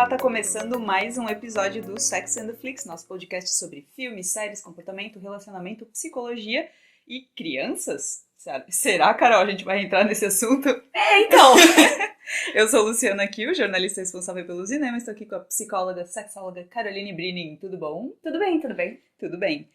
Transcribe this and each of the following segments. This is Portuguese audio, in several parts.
tá começando mais um episódio do Sex and the Flix, nosso podcast sobre filmes, séries, comportamento, relacionamento, psicologia e crianças. Será, Carol, a gente vai entrar nesse assunto? Então! Eu sou Luciana Kiel, jornalista responsável pelo cinema, estou aqui com a psicóloga, sexóloga Caroline Brining. Tudo bom? Tudo bem, tudo bem. Tudo bem.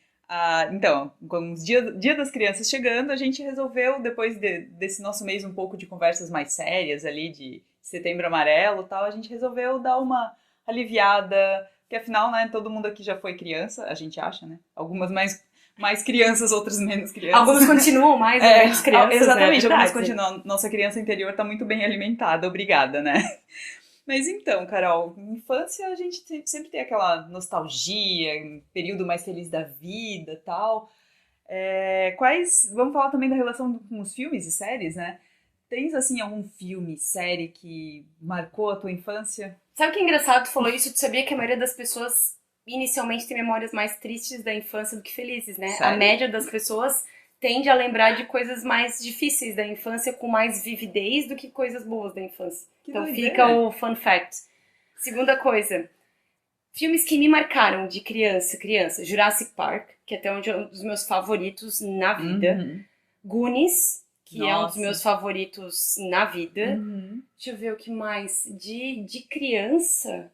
Então, com os dia das crianças chegando, a gente resolveu, depois desse nosso mês um pouco de conversas mais sérias ali, de Setembro Amarelo e tal, a gente resolveu dar uma aliviada, porque afinal, né, todo mundo aqui já foi criança, a gente acha, né? Algumas mais crianças, outras menos crianças. Algumas continuam mais ou menos crianças. Exatamente, né? algumas continuam. Nossa criança interior tá muito bem alimentada, obrigada, né? Mas então, Carol, na infância a gente sempre tem aquela nostalgia, um período mais feliz da vida e tal. Vamos falar também da relação com os filmes e séries, né? Tens, assim, algum filme, série que marcou a tua infância? Sabe o que é engraçado? Tu falou isso, tu sabia que a maioria das pessoas inicialmente tem memórias mais tristes da infância do que felizes, né? Sério? A média das pessoas tende a lembrar de coisas mais difíceis da infância com mais vividez do que coisas boas da infância. Então fica o fun fact. Segunda coisa, filmes que me marcaram de criança. Jurassic Park, que até hoje é um dos meus favoritos na vida. Uhum. Goonies, que é um dos Nossa. meus favoritos na vida. Uhum. Deixa eu ver o que mais. De criança.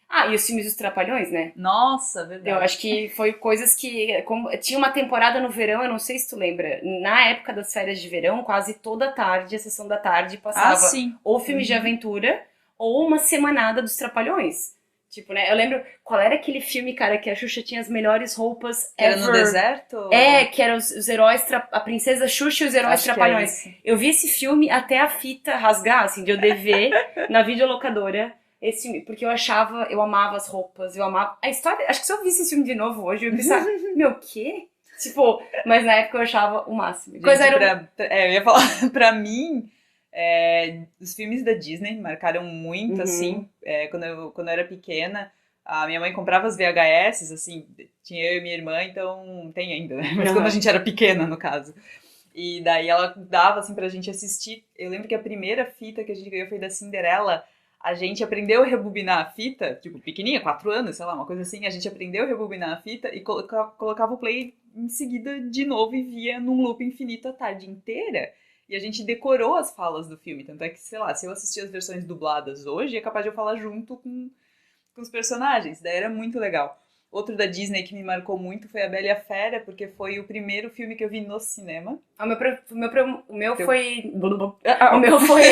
Ah, e os filmes dos Trapalhões, né? Nossa, verdade. Eu acho que foi coisas que... tinha uma temporada no verão, eu não sei se tu lembra. Na época das férias de verão, quase toda tarde, a sessão da tarde, passava sim. ou filmes de aventura ou uma semanada dos Trapalhões. Tipo, né? Eu lembro... Qual era aquele filme, cara, que a Xuxa tinha as melhores roupas Era ever? no deserto? Que eram os heróis... A princesa Xuxa e os heróis Acho que é Trapalhões. isso. Eu vi esse filme até a fita rasgar, assim, de eu dever na videolocadora. Esse filme, porque eu amava as roupas, eu amava a história. Acho que se eu visse esse filme de novo hoje, eu ia pensar, meu, quê? Tipo, mas na época eu achava o máximo. Gente, eu ia falar, pra mim, os filmes da Disney marcaram muito, assim, quando eu era pequena. A minha mãe comprava as VHS, assim, tinha eu e minha irmã, então tem ainda, né? Mas quando a gente era pequena, no caso. E daí ela dava, assim, pra gente assistir. Eu lembro que a primeira fita que a gente ganhou foi da Cinderela. A gente aprendeu a rebobinar a fita, tipo, pequenininha, 4 anos, sei lá, uma coisa assim. A gente aprendeu a rebobinar a fita e colocava o play em seguida de novo e via num loop infinito a tarde inteira. E a gente decorou as falas do filme. Tanto é que, sei lá, se eu assistir as versões dubladas hoje, é capaz de eu falar junto com os personagens. Daí era muito legal. Outro da Disney que me marcou muito foi A Bela e a Fera, porque foi o primeiro filme que eu vi no cinema. O meu foi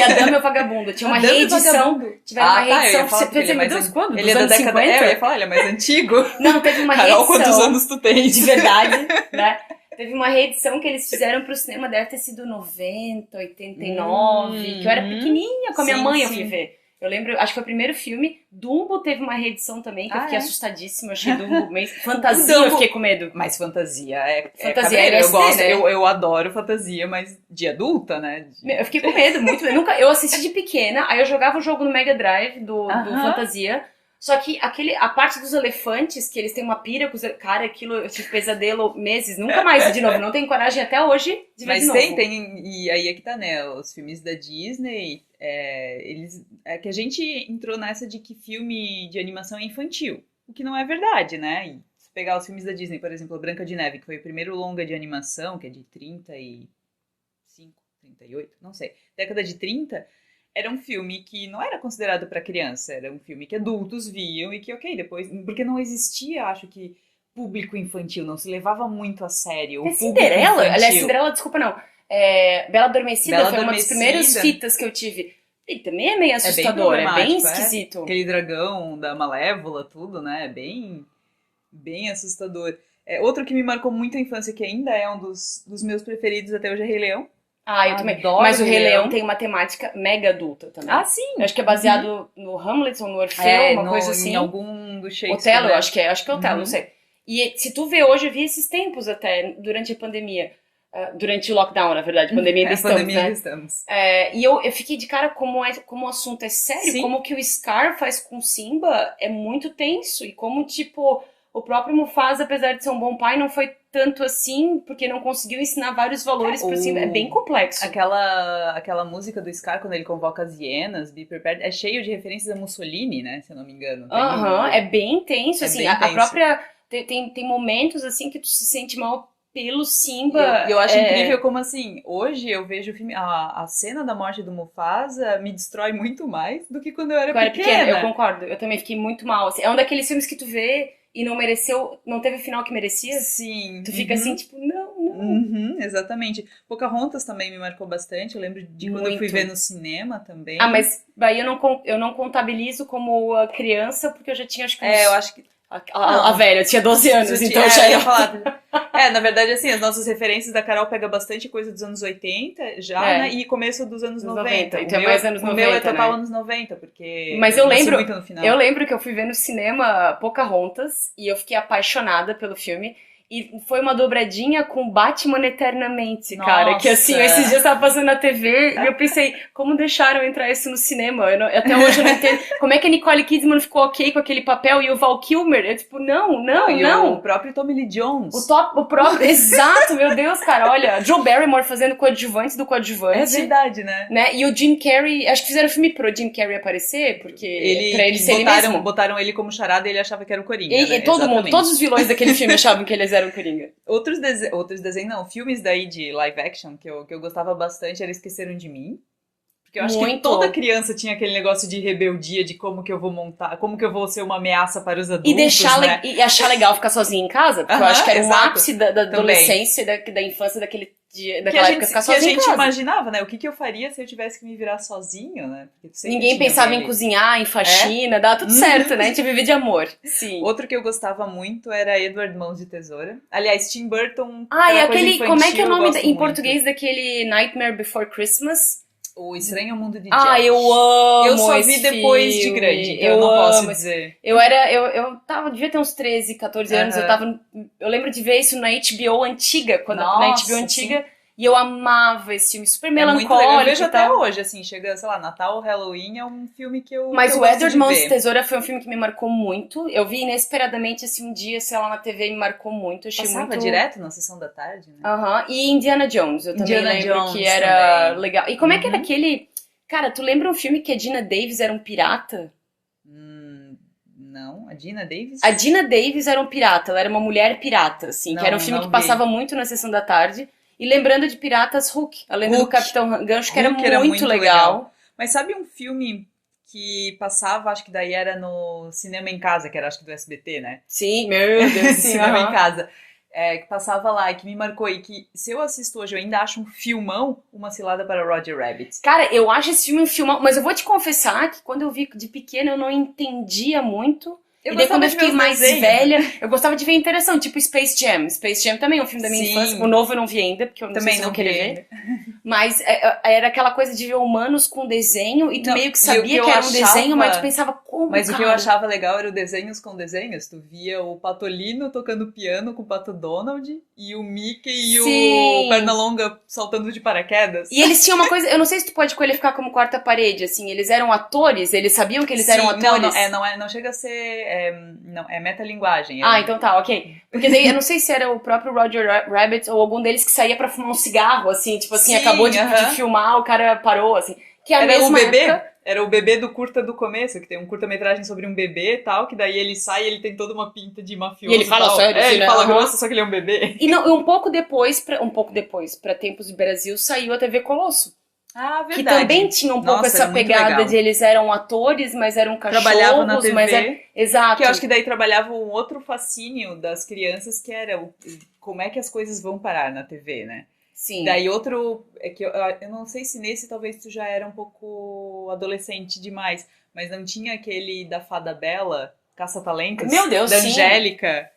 A Dama e o Vagabundo. Tinha uma reedição. Tiveram uma reedição. Quando? Ele é da década... 50? eu ia falar, ele é mais antigo. Não, teve uma Carol, reedição. quantos anos tu tens? De verdade, né? Teve uma reedição que eles fizeram pro cinema, deve ter sido 90, 89, que eu era pequenininha com a minha mãe, eu fui ver. Eu lembro, acho que foi o primeiro filme. Dumbo teve uma reedição também, que eu fiquei assustadíssima. Eu achei Dumbo meio... Fantasia, eu fiquei com medo. Mas fantasia fantasia cabreiro. LSD, Eu gosto, né? eu adoro fantasia, mas de adulta, né? Eu fiquei com medo, muito medo. Eu assisti de pequena, aí eu jogava o jogo no Mega Drive do Fantasia. Só que a parte dos elefantes, que eles têm uma pira com os... Cara, aquilo eu tive pesadelo meses. Nunca mais de novo. Não tenho coragem até hoje de ver de novo. Mas tem... E aí é que tá, né? Os filmes da Disney... É que a gente entrou nessa de que filme de animação é infantil. O que não é verdade, né? E se pegar os filmes da Disney, por exemplo, Branca de Neve, que foi o primeiro longa de animação, que é de 35, 38, não sei. Década de 30... Era um filme que não era considerado para criança, era um filme que adultos viam e que, depois... Porque não existia, acho que, público infantil, não se levava muito a sério. Cinderela? Aliás, Cinderela, desculpa, não. Bela Adormecida foi uma das primeiras fitas que eu tive. E também é meio assustador, é bem esquisito. Aquele dragão da Malévola, tudo, né? É bem, bem assustador. Outro que me marcou muito a infância, que ainda é um dos meus preferidos até hoje, é Rei Leão. Eu também. Mas o Rei Leão tem uma temática mega adulta também. Sim. Eu acho que é baseado no Hamlet ou no Orfeu, uma coisa assim. Em algum do Shakespeare. Otelo, eu acho que é Otelo, não sei. E se tu vê hoje, eu vi esses tempos até, durante a pandemia. Durante o lockdown, na verdade, pandemia ainda estamos, né? E eu fiquei de cara como o assunto é sério, como que o Scar faz com Simba é muito tenso. E como, tipo, O próprio Mufasa, apesar de ser um bom pai, não foi tanto assim, porque não conseguiu ensinar vários valores pro Simba. É bem complexo. Aquela música do Scar, quando ele convoca as hienas, Be Prepared, é cheio de referências a Mussolini, né? Se eu não me engano. É bem intenso, assim. bem A intenso. própria... Tem momentos, assim, que tu se sente mal pelo Simba. Eu acho incrível como, assim, hoje eu vejo o filme... A cena da morte do Mufasa me destrói muito mais do que quando eu era pequena. Eu concordo. Eu também fiquei muito mal. Assim. É um daqueles filmes que tu vê e não mereceu... Não teve o final que merecia. Sim. Tu fica assim, tipo, não. Exatamente. Pocahontas também me marcou bastante. Eu lembro de quando eu fui ver no cinema também. Ah, mas aí eu não contabilizo como criança, porque eu já tinha, acho que eu acho que... A velha, eu tinha 12 anos, então já ia falar. Na verdade, assim, as nossas referências da Carol pega bastante coisa dos anos 80 já, né? E começo dos anos 90. Então é mais anos 90, O meu é total né? anos 90, porque mas eu lembro muito no final. Eu lembro que eu fui ver no cinema Pocahontas e eu fiquei apaixonada pelo filme. E foi uma dobradinha com Batman Eternamente, cara. Que assim, esses dias tava passando na TV e eu pensei, como deixaram entrar isso no cinema? Até hoje eu não entendo. Como é que a Nicole Kidman ficou ok com aquele papel e o Val Kilmer? Eu tipo, não. O próprio Tommy Lee Jones. O próprio, exato, meu Deus, cara. Olha, Joe Barrymore fazendo coadjuvantes do coadjuvante. É verdade, né? E o Jim Carrey, acho que fizeram filme pro Jim Carrey aparecer, porque pra ele ser ele mesmo. Botaram ele como charada e ele achava que era o Coringa, E todo mundo, todos os vilões daquele filme achavam que eles eram o Coringa. Outros desenhos, não, filmes daí de live action que eu gostava bastante era Esqueceram de Mim. Porque eu acho que toda criança tinha aquele negócio de rebeldia, de como que eu vou montar, como que eu vou ser uma ameaça para os adultos, e achar legal ficar sozinha em casa, porque eu acho que era o ápice da adolescência, da infância, daquela época ficar sozinho em casa. Que a gente imaginava, né? O que eu faria se eu tivesse que me virar sozinho, né? Ninguém pensava em cozinhar, em faxina, dava tudo certo, né? A gente vivia de amor. Sim. Outro que eu gostava muito era Edward Mãos de Tesoura. Aliás, Tim Burton. E aquele, como é que é o nome em português daquele Nightmare Before Christmas? O Estranho Mundo de Jack. Eu amo. Eu só vi depois de grande, então eu não posso dizer. Eu devia ter uns 13, 14 anos, eu lembro de ver isso na HBO antiga, na HBO antiga, e eu amava esse filme, super melancólico. Eu vejo até hoje, assim, chega, sei lá, Natal, Halloween, é um filme que eu Mas o Edward Mãos de Tesoura foi um filme que me marcou muito. Eu vi inesperadamente, assim, um dia, sei lá, na TV, me marcou muito. Passava direto na sessão da tarde, né? E Indiana Jones, eu também lembro que era legal. E como é que era aquele... Cara, tu lembra um filme que a Dina Davis era um pirata? Não, a Dina Davis? A Dina Davis era um pirata, ela era uma mulher pirata, assim, que era um filme que passava muito na sessão da tarde. E lembrando de Piratas, Hook, a lenda do Capitão Gancho, que era muito legal. Mas sabe um filme que passava, acho que daí era no Cinema em Casa, que era acho que do SBT, né? Sim, meu Deus, sim. Cinema em Casa. Que passava lá e que me marcou e que se eu assisto hoje eu ainda acho um filmão, Uma Cilada para Roger Rabbit. Cara, eu acho esse filme um filmão, mas eu vou te confessar que quando eu vi de pequena eu não entendia muito. E daí quando eu fiquei mais velha, eu gostava de ver interação, tipo Space Jam. Space Jam também é um filme da minha infância. O novo eu não vi ainda, porque eu não sei se eu vou querer ver. Mas era aquela coisa de ver humanos com desenho e tu meio que sabia que era um desenho, mas tu pensava como, Mas o que eu achava legal era o desenhos com desenhos. Tu via o Patolino tocando piano com o Pato Donald e o Mickey e o Pernalonga saltando de paraquedas. E eles tinham uma coisa, eu não sei se tu pode qualificar como quarta parede, assim, eles eram atores, eles sabiam que eles eram atores. Não chega a ser... não, é metalinguagem. Então tá, ok. Porque daí eu não sei se era o próprio Roger Rabbit ou algum deles que saía pra fumar um cigarro, assim, tipo assim, acabou de filmar, o cara parou, assim. Que a mesma época... Era o bebê do curta do começo, que tem um curta-metragem sobre um bebê e tal, que daí ele sai e ele tem toda uma pinta de mafioso. E ele fala sério, assim, ele fala grosso, só que ele é um bebê. E um pouco depois, pra tempos do Brasil, saiu a TV Colosso. Verdade. Que também tinha um pouco essa pegada de eles eram atores, mas eram cachorros. Trabalhavam na TV. Exato. Que eu acho que daí trabalhava um outro fascínio das crianças, que era como é que as coisas vão parar na TV, né? Sim. Daí outro, que eu não sei se nesse talvez tu já era um pouco adolescente demais, mas não tinha aquele da Fada Bela, Caça-Talentos? Meu Deus, da Angélica,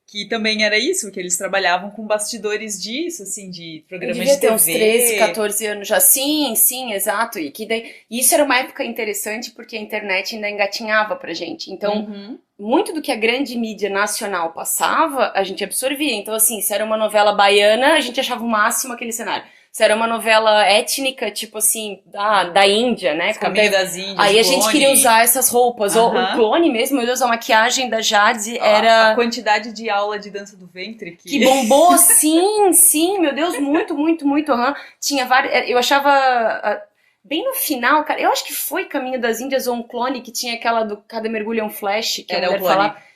que também era isso, que eles trabalhavam com bastidores disso, assim, de programas de TV. Ter uns 13, 14 anos já. Sim, exato. E que daí, isso era uma época interessante porque a internet ainda engatinhava pra gente. Então, muito do que a grande mídia nacional passava, a gente absorvia. Então, assim, se era uma novela baiana, a gente achava o máximo aquele cenário. Se era uma novela étnica, tipo assim, da Índia, né? Caminho das Índias, aí a gente Clone. queria usar essas roupas. Ou o Clone mesmo, meu Deus, a maquiagem da Jade era... A quantidade de aula de dança do ventre que bombou, sim, meu Deus, muito, muito, muito. Tinha várias... Eu achava... Bem no final, cara, eu acho que foi Caminho das Índias ou um Clone que tinha aquela do Cada Mergulho é um Flash, que era a mulher falava.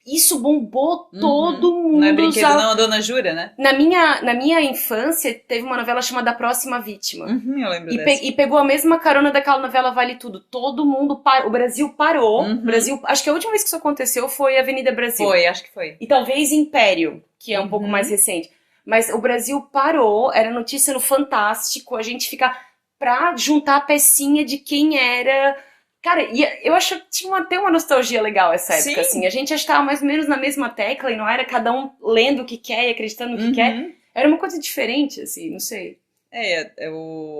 Isso bombou todo mundo. Não é brinquedo não, a Dona Jura, né? Na minha infância, teve uma novela chamada A Próxima Vítima. Eu lembro dessa. E pegou a mesma carona daquela novela Vale Tudo. Todo mundo parou. O Brasil parou. O Brasil, acho que a última vez que isso aconteceu foi Avenida Brasil. Foi, acho que foi. E talvez Império, que é um pouco mais recente. Mas o Brasil parou, era notícia no Fantástico, a gente fica pra juntar a pecinha de quem era... Cara, e eu acho que tinha até uma nostalgia legal essa época, assim. A gente estava mais ou menos na mesma tecla e não era cada um lendo o que quer e acreditando no que quer. Era uma coisa diferente, assim, não sei.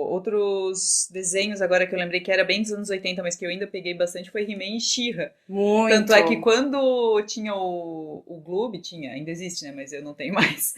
Outros desenhos agora que eu lembrei que era bem dos anos 80, mas que eu ainda peguei bastante, foi He-Man e She-Ra. Muito. Tanto é que quando tinha o Gloob, ainda existe, né, mas eu não tenho mais,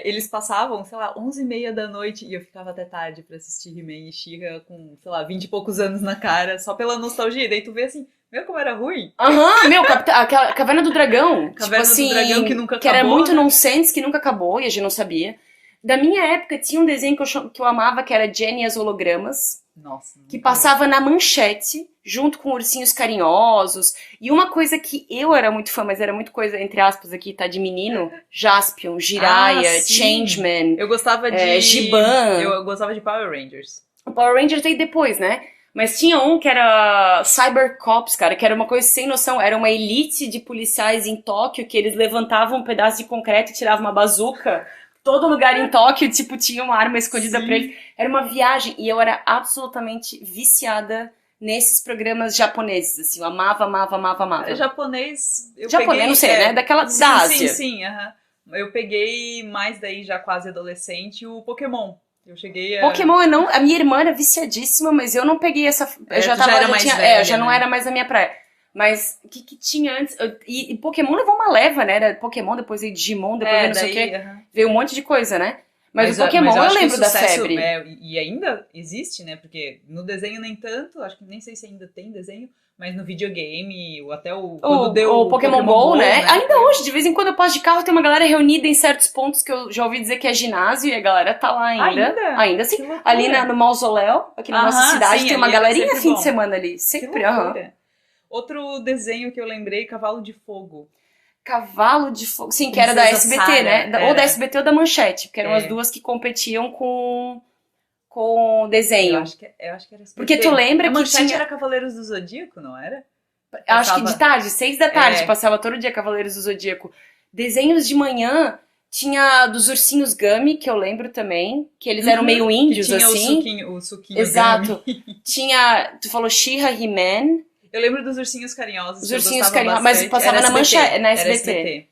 eles passavam, sei lá, 11h30 da noite e eu ficava até tarde pra assistir He-Man e She-Ra com, sei lá, 20 e poucos anos na cara, só pela nostalgia. E daí tu vê assim, meu, como era ruim. Aquela Caverna do Dragão. Caverna tipo assim, do Dragão que nunca acabou. Que era muito né? nonsense, que nunca acabou e a gente não sabia. Da minha época, tinha um desenho que eu amava, que era Jenny e as Hologramas. Nossa. Que passava na Manchete, junto com Ursinhos Carinhosos. E uma coisa que eu era muito fã, mas era muito coisa, entre aspas, aqui, tá, de menino. Jaspion, Jiraiya, Changeman. Eu gostava de... Giban. Eu gostava de Power Rangers. O Power Rangers veio depois, né? Mas tinha um que era Cyber Cops, cara, que era uma coisa sem noção. Era uma elite de policiais em Tóquio, que eles levantavam um pedaço de concreto e tiravam uma bazuca. Todo lugar em Tóquio, tipo, tinha uma arma escondida pra eles. Era uma viagem. E eu era absolutamente viciada nesses programas japoneses, assim. Eu amava. Japonês, não sei, né? Daquela da Ásia. Sim. Eu peguei mais daí, já quase adolescente, o Pokémon. Eu cheguei a... Pokémon, a minha irmã era viciadíssima, mas eu não peguei essa... Eu já não era mais a minha praia. Mas o que tinha antes? E Pokémon levou uma leva, né? Era Pokémon, depois veio Digimon, depois veio não sei o quê. Veio um monte de coisa, né? Mas o Pokémon eu lembro da febre. E ainda existe, né? Porque no desenho nem tanto, acho que nem sei se ainda tem desenho, mas no videogame, ou até quando deu o Pokémon Go, né? Ainda hoje, de vez em quando eu passo de carro, tem uma galera reunida em certos pontos que eu já ouvi dizer que é ginásio, e a galera tá lá ainda. Ainda sim. Ali no mausoléu, aqui na nossa cidade, tem uma galerinha fim de semana ali. Sempre, Outro desenho que eu lembrei, Cavalo de Fogo. Cavalo de Fogo. Sim, que era da SBT, Sarah, né? Ou da SBT ou da Manchete, porque eram as duas que competiam com desenho. Eu acho que era SBT. Porque tu lembra que a Manchete tinha... era Cavaleiros do Zodíaco, não era? Acho que de tarde, 6 da tarde, passava todo dia Cavaleiros do Zodíaco. Desenhos de manhã... Tinha dos ursinhos Gummy, que eu lembro também, que eles eram meio índios, tinha assim. O suquinho Exato. Gummy. Tinha, tu falou She-Ra, He-Man. Eu lembro dos ursinhos carinhosos. Os ursinhos carinhosos, mas passava na Manchete, na SBT.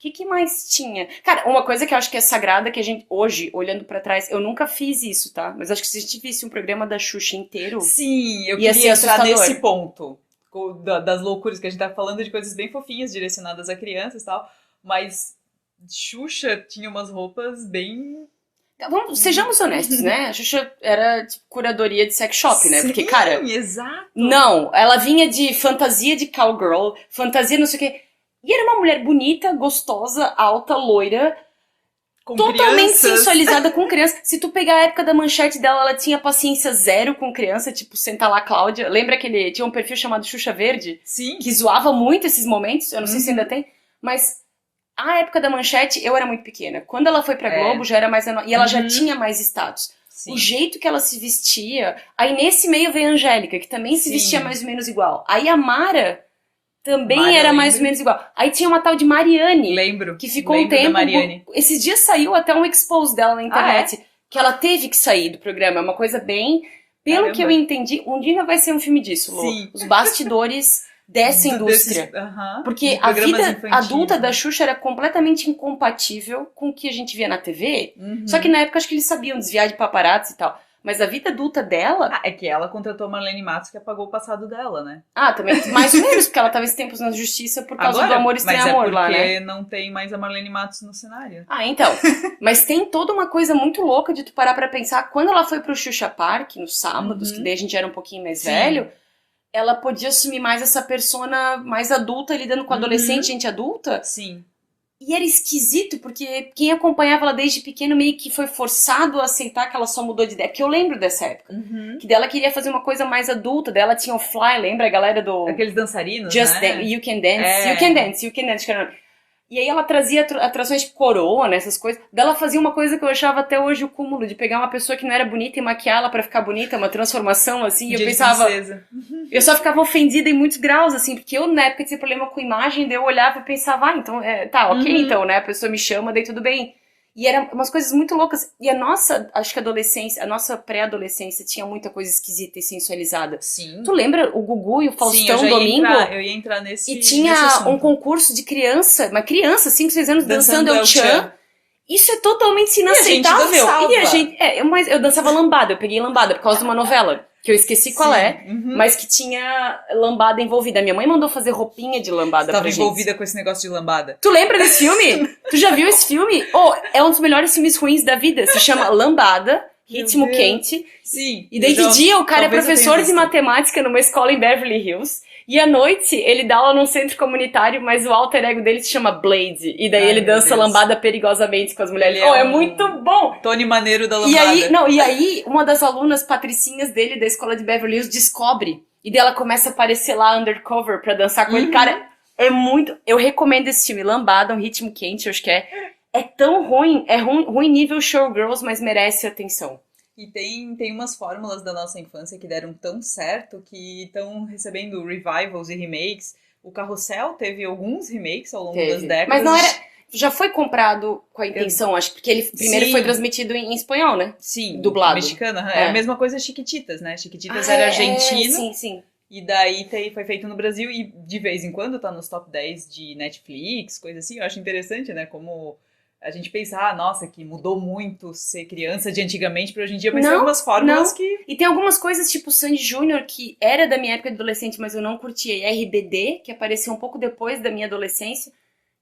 O que mais tinha? Cara, uma coisa que eu acho que é sagrada, que a gente, hoje, olhando pra trás, eu nunca fiz isso, tá? Mas acho que se a gente visse um programa da Xuxa inteiro... Sim, eu queria entrar nesse ponto. Das loucuras que a gente tá falando, de coisas bem fofinhas, direcionadas a crianças e tal. Mas Xuxa tinha umas roupas bem... Sejamos honestos, né? A Xuxa era tipo curadoria de sex shop, né? Porque, cara... Exato. Não, ela vinha de fantasia de cowgirl, fantasia não sei o quê. E era uma mulher bonita, gostosa, alta, loira, com totalmente crianças. Sensualizada com criança. Se tu pegar a época da Manchete dela, ela tinha paciência zero com criança, tipo, senta lá, Cláudia. Lembra que ele tinha um perfil chamado Xuxa Verde? Sim. Que zoava muito esses momentos, eu não sei se ainda tem, mas... A época da Manchete, eu era muito pequena. Quando ela foi pra Globo, já era mais... E ela já tinha mais status. Sim. O jeito que ela se vestia... Aí nesse meio veio a Angélica, que também se vestia mais ou menos igual. Aí a Mara também era mais ou menos igual. Aí tinha uma tal de Mariane. Lembro. Que ficou um tempo... Esses dias saiu até um expose dela na internet. Que ela teve que sair do programa. É uma coisa bem... Pelo que eu entendi, um dia vai ser um filme disso, Lô. Sim. Os bastidores... dessa indústria. Porque a vida adulta da Xuxa era completamente incompatível com o que a gente via na TV. Só que na época acho que eles sabiam desviar de paparazzi e tal. Mas a vida adulta dela... Ah, é que ela contratou a Marlene Matos, que apagou o passado dela, né? Ah, também, mais ou menos, porque ela tava esses tempos na justiça por causa do Amor Estranho Amor lá, né? Mas é porque não tem mais a Marlene Matos no cenário. Ah, então. Mas tem toda uma coisa muito louca de tu parar pra pensar. Quando ela foi pro Xuxa Park, nos sábados, que daí a gente era um pouquinho mais velho, ela podia assumir mais essa persona mais adulta, lidando com adolescente, gente adulta. Sim. E era esquisito, porque quem acompanhava ela desde pequeno meio que foi forçado a aceitar que ela só mudou de ideia. Porque eu lembro dessa época. Que dela queria fazer uma coisa mais adulta. Dela tinha o Fly, lembra a galera do... Aqueles dançarinos, Just né? You Can Dance, You Can Dance, You Can Dance. E aí ela trazia atrações tipo coroa, essas coisas. Dela fazia uma coisa que eu achava até hoje o cúmulo, de pegar uma pessoa que não era bonita e maquiá-la pra ficar bonita, uma transformação, assim. E eu pensava... Eu só ficava ofendida em muitos graus, assim, porque eu, na época, tinha problema com imagem, daí eu olhava e pensava, então, tá, ok, então, né, a pessoa me chama, daí tudo bem. E eram umas coisas muito loucas. E a nossa, acho que adolescência, a nossa pré-adolescência tinha muita coisa esquisita e sensualizada. Sim. Tu lembra o Gugu e o Faustão domingo? Eu ia entrar nesse E tinha um concurso de criança, uma criança, 5, 6 anos, dançando El Chan. Isso é totalmente inaceitável. E a gente mas eu dançava lambada, eu peguei lambada por causa de uma novela, que eu esqueci qual mas que tinha lambada envolvida. Minha mãe mandou fazer roupinha de lambada pra gente. Tava envolvida com esse negócio de lambada. Tu lembra desse filme? Tu já viu esse filme? É um dos melhores filmes ruins da vida. Se chama Lambada, Ritmo Quente. Sim. E daí de dia o cara é professor de matemática numa escola em Beverly Hills. E à noite ele dá aula num centro comunitário, mas o alter ego dele se chama Blade. E daí ele dança lambada perigosamente com as mulheres. É muito bom! Tony Maneiro da lambada. E aí uma das alunas patricinhas dele da escola de Beverly Hills descobre. E daí ela começa a aparecer lá undercover pra dançar com ele. Cara, é muito... Eu recomendo esse filme, Lambada, um ritmo quente, eu acho que é tão ruim. É ruim nível Showgirls, mas merece atenção. E tem umas fórmulas da nossa infância que deram tão certo que estão recebendo revivals e remakes. O Carrossel teve alguns remakes ao longo das décadas. Mas não era... Já foi comprado com a intenção, acho, porque ele primeiro foi transmitido em espanhol, né? Sim, dublado. Mexicano. É a mesma coisa Chiquititas, né? Chiquititas era argentino. Sim. E daí foi feito no Brasil e de vez em quando tá nos top 10 de Netflix, coisa assim. Eu acho interessante, né? Como... A gente pensa, nossa, que mudou muito ser criança de antigamente para hoje em dia, mas tem algumas fórmulas que... E tem algumas coisas, tipo Sandy Júnior, que era da minha época de adolescente, mas eu não curtia. E RBD, que apareceu um pouco depois da minha adolescência,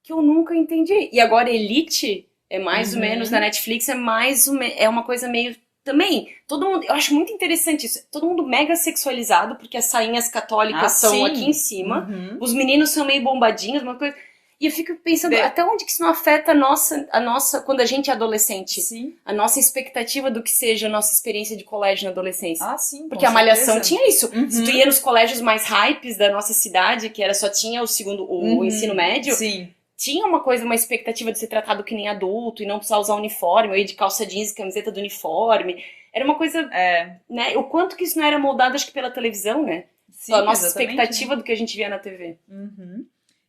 que eu nunca entendi. E agora Elite, é mais ou menos, na Netflix, é uma coisa meio... Também, todo mundo... Eu acho muito interessante isso. Todo mundo mega sexualizado, porque as sainhas católicas são aqui em cima. Os meninos são meio bombadinhos, uma coisa... E eu fico pensando, até onde que isso não afeta a nossa, quando a gente é adolescente? Sim. A nossa expectativa do que seja a nossa experiência de colégio na adolescência. Ah, sim. Porque a Malhação tinha isso. Se tu ia nos colégios mais hypes da nossa cidade, que só tinha o ensino médio, tinha uma expectativa de ser tratado que nem adulto e não precisar usar uniforme, ou ir de calça jeans e camiseta do uniforme. Era uma coisa, né? O quanto que isso não era moldado, acho que pela televisão, né? Sim, a nossa expectativa do que a gente via na TV.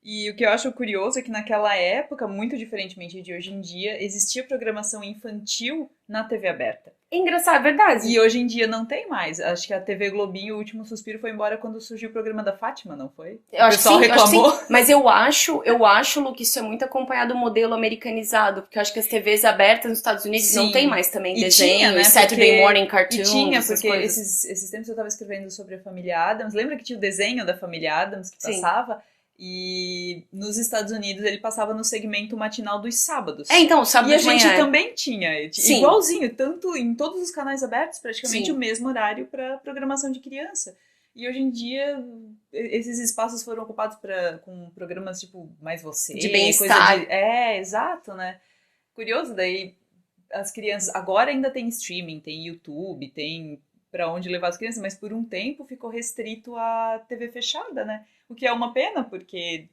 E o que eu acho curioso é que naquela época, muito diferentemente de hoje em dia, existia programação infantil na TV aberta. É engraçado, é verdade. E hoje em dia não tem mais. Acho que a TV Globinho, o último suspiro, foi embora quando surgiu o programa da Fátima, não foi? Eu acho o pessoal reclamou. Sim. Mas eu acho, Lu, que isso é muito acompanhado do modelo americanizado, porque eu acho que as TVs abertas nos Estados Unidos não tem mais também desenho, né? Saturday Morning Cartoon. E tinha, porque esses tempos eu tava escrevendo sobre a família Addams. Lembra que tinha o desenho da família Addams que passava? E nos Estados Unidos ele passava no segmento matinal dos sábados. Então, o sábado de manhã. E a gente também tinha, igualzinho, tanto em todos os canais abertos, praticamente o mesmo horário para programação de criança. E hoje em dia, esses espaços foram ocupados com programas tipo Mais Você. De bem-estar. Exato, né? Curioso, daí as crianças... Agora ainda tem streaming, tem YouTube, tem para onde levar as crianças, mas por um tempo ficou restrito à TV fechada, né? O que é uma pena, porque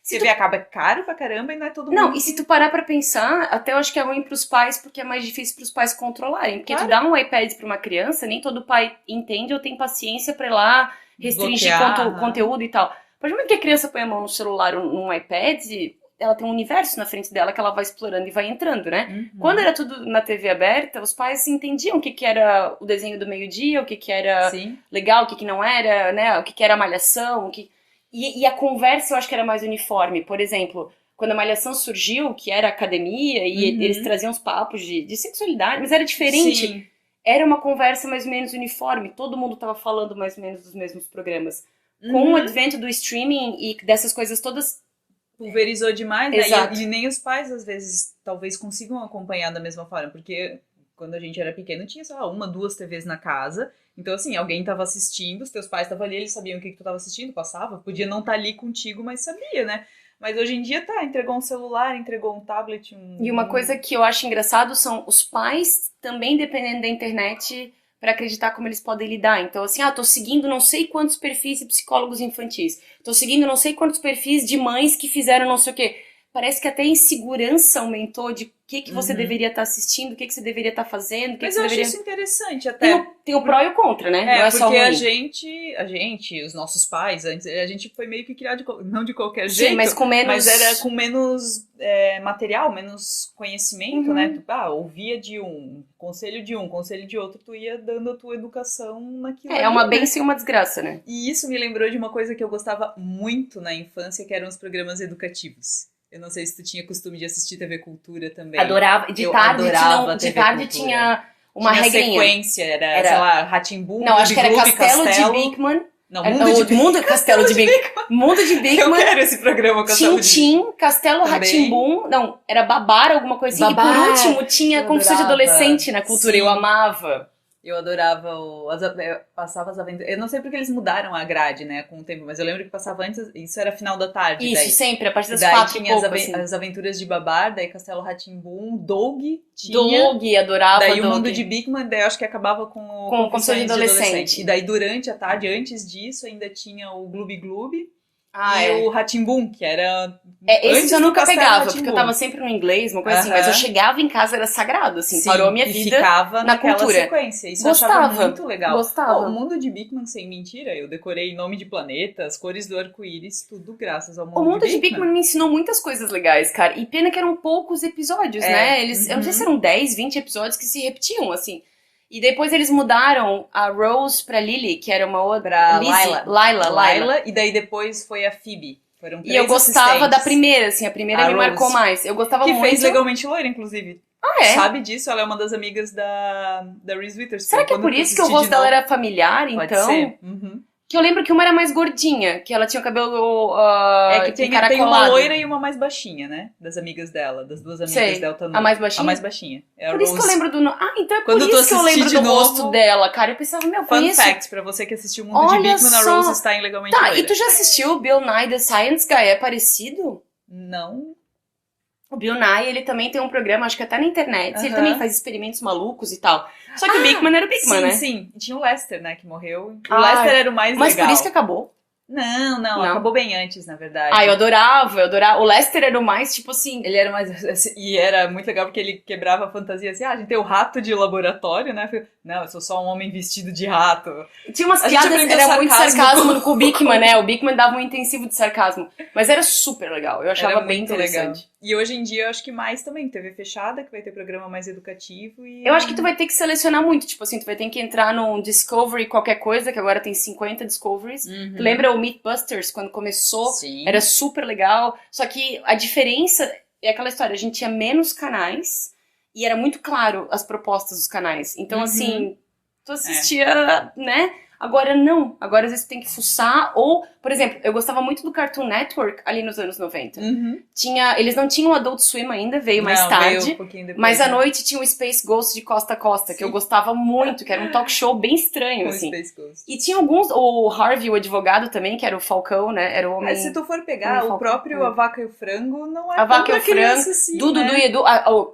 TV acaba caro pra caramba e não é todo mundo... Não, e se tu parar pra pensar, até eu acho que é ruim pros pais, porque é mais difícil pros pais controlarem. Porque tu dá um iPad pra uma criança, nem todo pai entende ou tem paciência pra ir lá restringir conteúdo e tal. A partir do momento que a criança põe a mão no celular ou num iPad, ela tem um universo na frente dela que ela vai explorando e vai entrando, né? Quando era tudo na TV aberta, os pais entendiam o que era o desenho do meio-dia, o que era legal, o que não era, né? O que era a malhação, E a conversa eu acho que era mais uniforme. Por exemplo, quando a malhação surgiu, que era academia, e eles traziam os papos de sexualidade, mas era diferente. era uma conversa mais ou menos uniforme, todo mundo tava falando mais ou menos dos mesmos programas. Com o advento do streaming e dessas coisas todas, pulverizou demais, né? Exato. E nem os pais, às vezes, talvez consigam acompanhar da mesma forma, porque quando a gente era pequeno tinha, sei lá, 1, 2 TVs na casa, então assim, alguém tava assistindo, os teus pais estavam ali, eles sabiam o que tu tava assistindo, passava, podia não estar ali contigo, mas sabia, né? Mas hoje em dia entregou um celular, entregou um tablet, E uma coisa que eu acho engraçado são os pais também dependendo da internet para acreditar como eles podem lidar. Então, assim, tô seguindo não sei quantos perfis de psicólogos infantis. Tô seguindo não sei quantos perfis de mães que fizeram não sei o quê. Parece que até a insegurança aumentou de o que você deveria estar assistindo, o que você deveria estar fazendo. Mas eu acho isso interessante até. Tem o pró e o contra, né? Não é porque só ruim. a gente, os nossos pais, a gente foi meio que criado, não de qualquer jeito. Sim, mas com menos... Mas era com menos material, menos conhecimento, né? Tu, ouvia de um, conselho de outro, tu ia dando a tua educação naquilo. É uma bênção e uma desgraça, né? E isso me lembrou de uma coisa que eu gostava muito na infância, que eram os programas educativos. Eu não sei se tu tinha costume de assistir TV Cultura também. Adorava. De tarde tinha uma regrinha. Sequência, era, sei lá, Rá-Tim-Bum, não, acho que era Castelo de Bigman. Não, Mundo Castelo de Bigman. Mundo de Bigman. Eu quero esse programa, Castelo de Tintim, Castelo Rá-Tim-Bum. Não, era Babar, alguma coisa assim. E por último tinha Confissões de Adolescente na Cultura. Sim. Eu amava. Eu adorava passava as aventuras. Eu não sei porque eles mudaram a grade, né, com o tempo, mas eu lembro que passava antes, isso era final da tarde. Isso, daí. Sempre, a partir das daí 4 tinha assim. as aventuras de Babar, daí Castelo Rá-Tim-Bum, Doug tinha. Doug, adorava daí Doug. O Mundo de Bigman, daí eu acho que acabava com Confissões de Adolescente. E daí durante a tarde, antes disso, ainda tinha o Gloob Gloob. O Rá-Tim-Bum, que era... esse eu nunca pegava, porque eu tava sempre no inglês, uma coisa assim, mas eu chegava em casa, era sagrado, assim, sim, parou a minha vida ficava na cultura. Sequência. Isso eu achava muito legal. Gostava. O Mundo de Bigman, sem mentira, eu decorei nome de planetas, cores do arco-íris, tudo graças ao Mundo de Bigman. O Mundo de Bigman me ensinou muitas coisas legais, cara, e pena que eram poucos episódios, né? Eu não sei se eram 10, 20 episódios que se repetiam, assim. E depois eles mudaram a Rose pra Lily, que era uma outra... Laila. E daí depois foi a Phoebe. Foram 3 e eu gostava da primeira, assim, a primeira me Rose, marcou mais. Eu gostava que muito. Que fez Legalmente Loira, inclusive. É? Sabe disso? Ela é uma das amigas da Reese Witherspoon. Será que é por isso que o rosto dela era familiar, então? Pode ser. Que eu lembro que uma era mais gordinha, que ela tinha o cabelo que tem uma loira e uma mais baixinha, né? Das amigas dela, das duas amigas dela também. A mais baixinha? A mais baixinha. É por isso que eu lembro do... então é por Quando isso que eu lembro do novo, rosto dela, cara. Eu pensava, Fun fact, pra você que assistiu o Mundo de Bigman, a Rose está em Legalmente Loira. E tu já assistiu Bill Nye The Science Guy? É parecido? Não. O Bill Nye, ele também tem um programa, acho que até na internet, ele também faz experimentos malucos e tal. Só que o Bigman era o Bigman, né? Sim, e tinha o Lester, né, que morreu. O Lester era o mais legal. Mas por isso que acabou? Não, acabou bem antes, na verdade. Eu adorava. O Lester era o mais, tipo assim... Ele era mais... E era muito legal porque ele quebrava a fantasia assim, a gente tem o rato de laboratório, né? Não, eu sou só um homem vestido de rato. Tinha umas piadas, era muito sarcasmo com o Bigman, né? O Bigman dava um intensivo de sarcasmo. Mas era super legal, eu achava bem interessante. Legal. E hoje em dia eu acho que mais também, TV fechada, que vai ter programa mais educativo e... Eu acho que tu vai ter que selecionar muito, tipo assim, tu vai ter que entrar num Discovery qualquer coisa, que agora tem 50 Discoveries. Tu lembra o Mythbusters, quando começou? Sim. Era super legal, só que a diferença é aquela história, a gente tinha menos canais e era muito claro as propostas dos canais. Então, assim, tu assistia, né? Agora não. Agora às vezes tu tem que fuçar. Ou, por exemplo, eu gostava muito do Cartoon Network ali nos anos 90. Eles não tinham o Adult Swim ainda, veio mais tarde. Veio um pouquinho depois, mas à noite tinha o Space Ghost de Costa a Costa, que eu gostava muito, que era um talk show bem estranho, assim. Space Ghost. E tinha alguns, o Harvey, o advogado também, que era o Falcão, né? Era o homem... se tu for pegar o próprio A Vaca e o Frango, não é A Vaca e o Frango, assim, Dudu e Edu,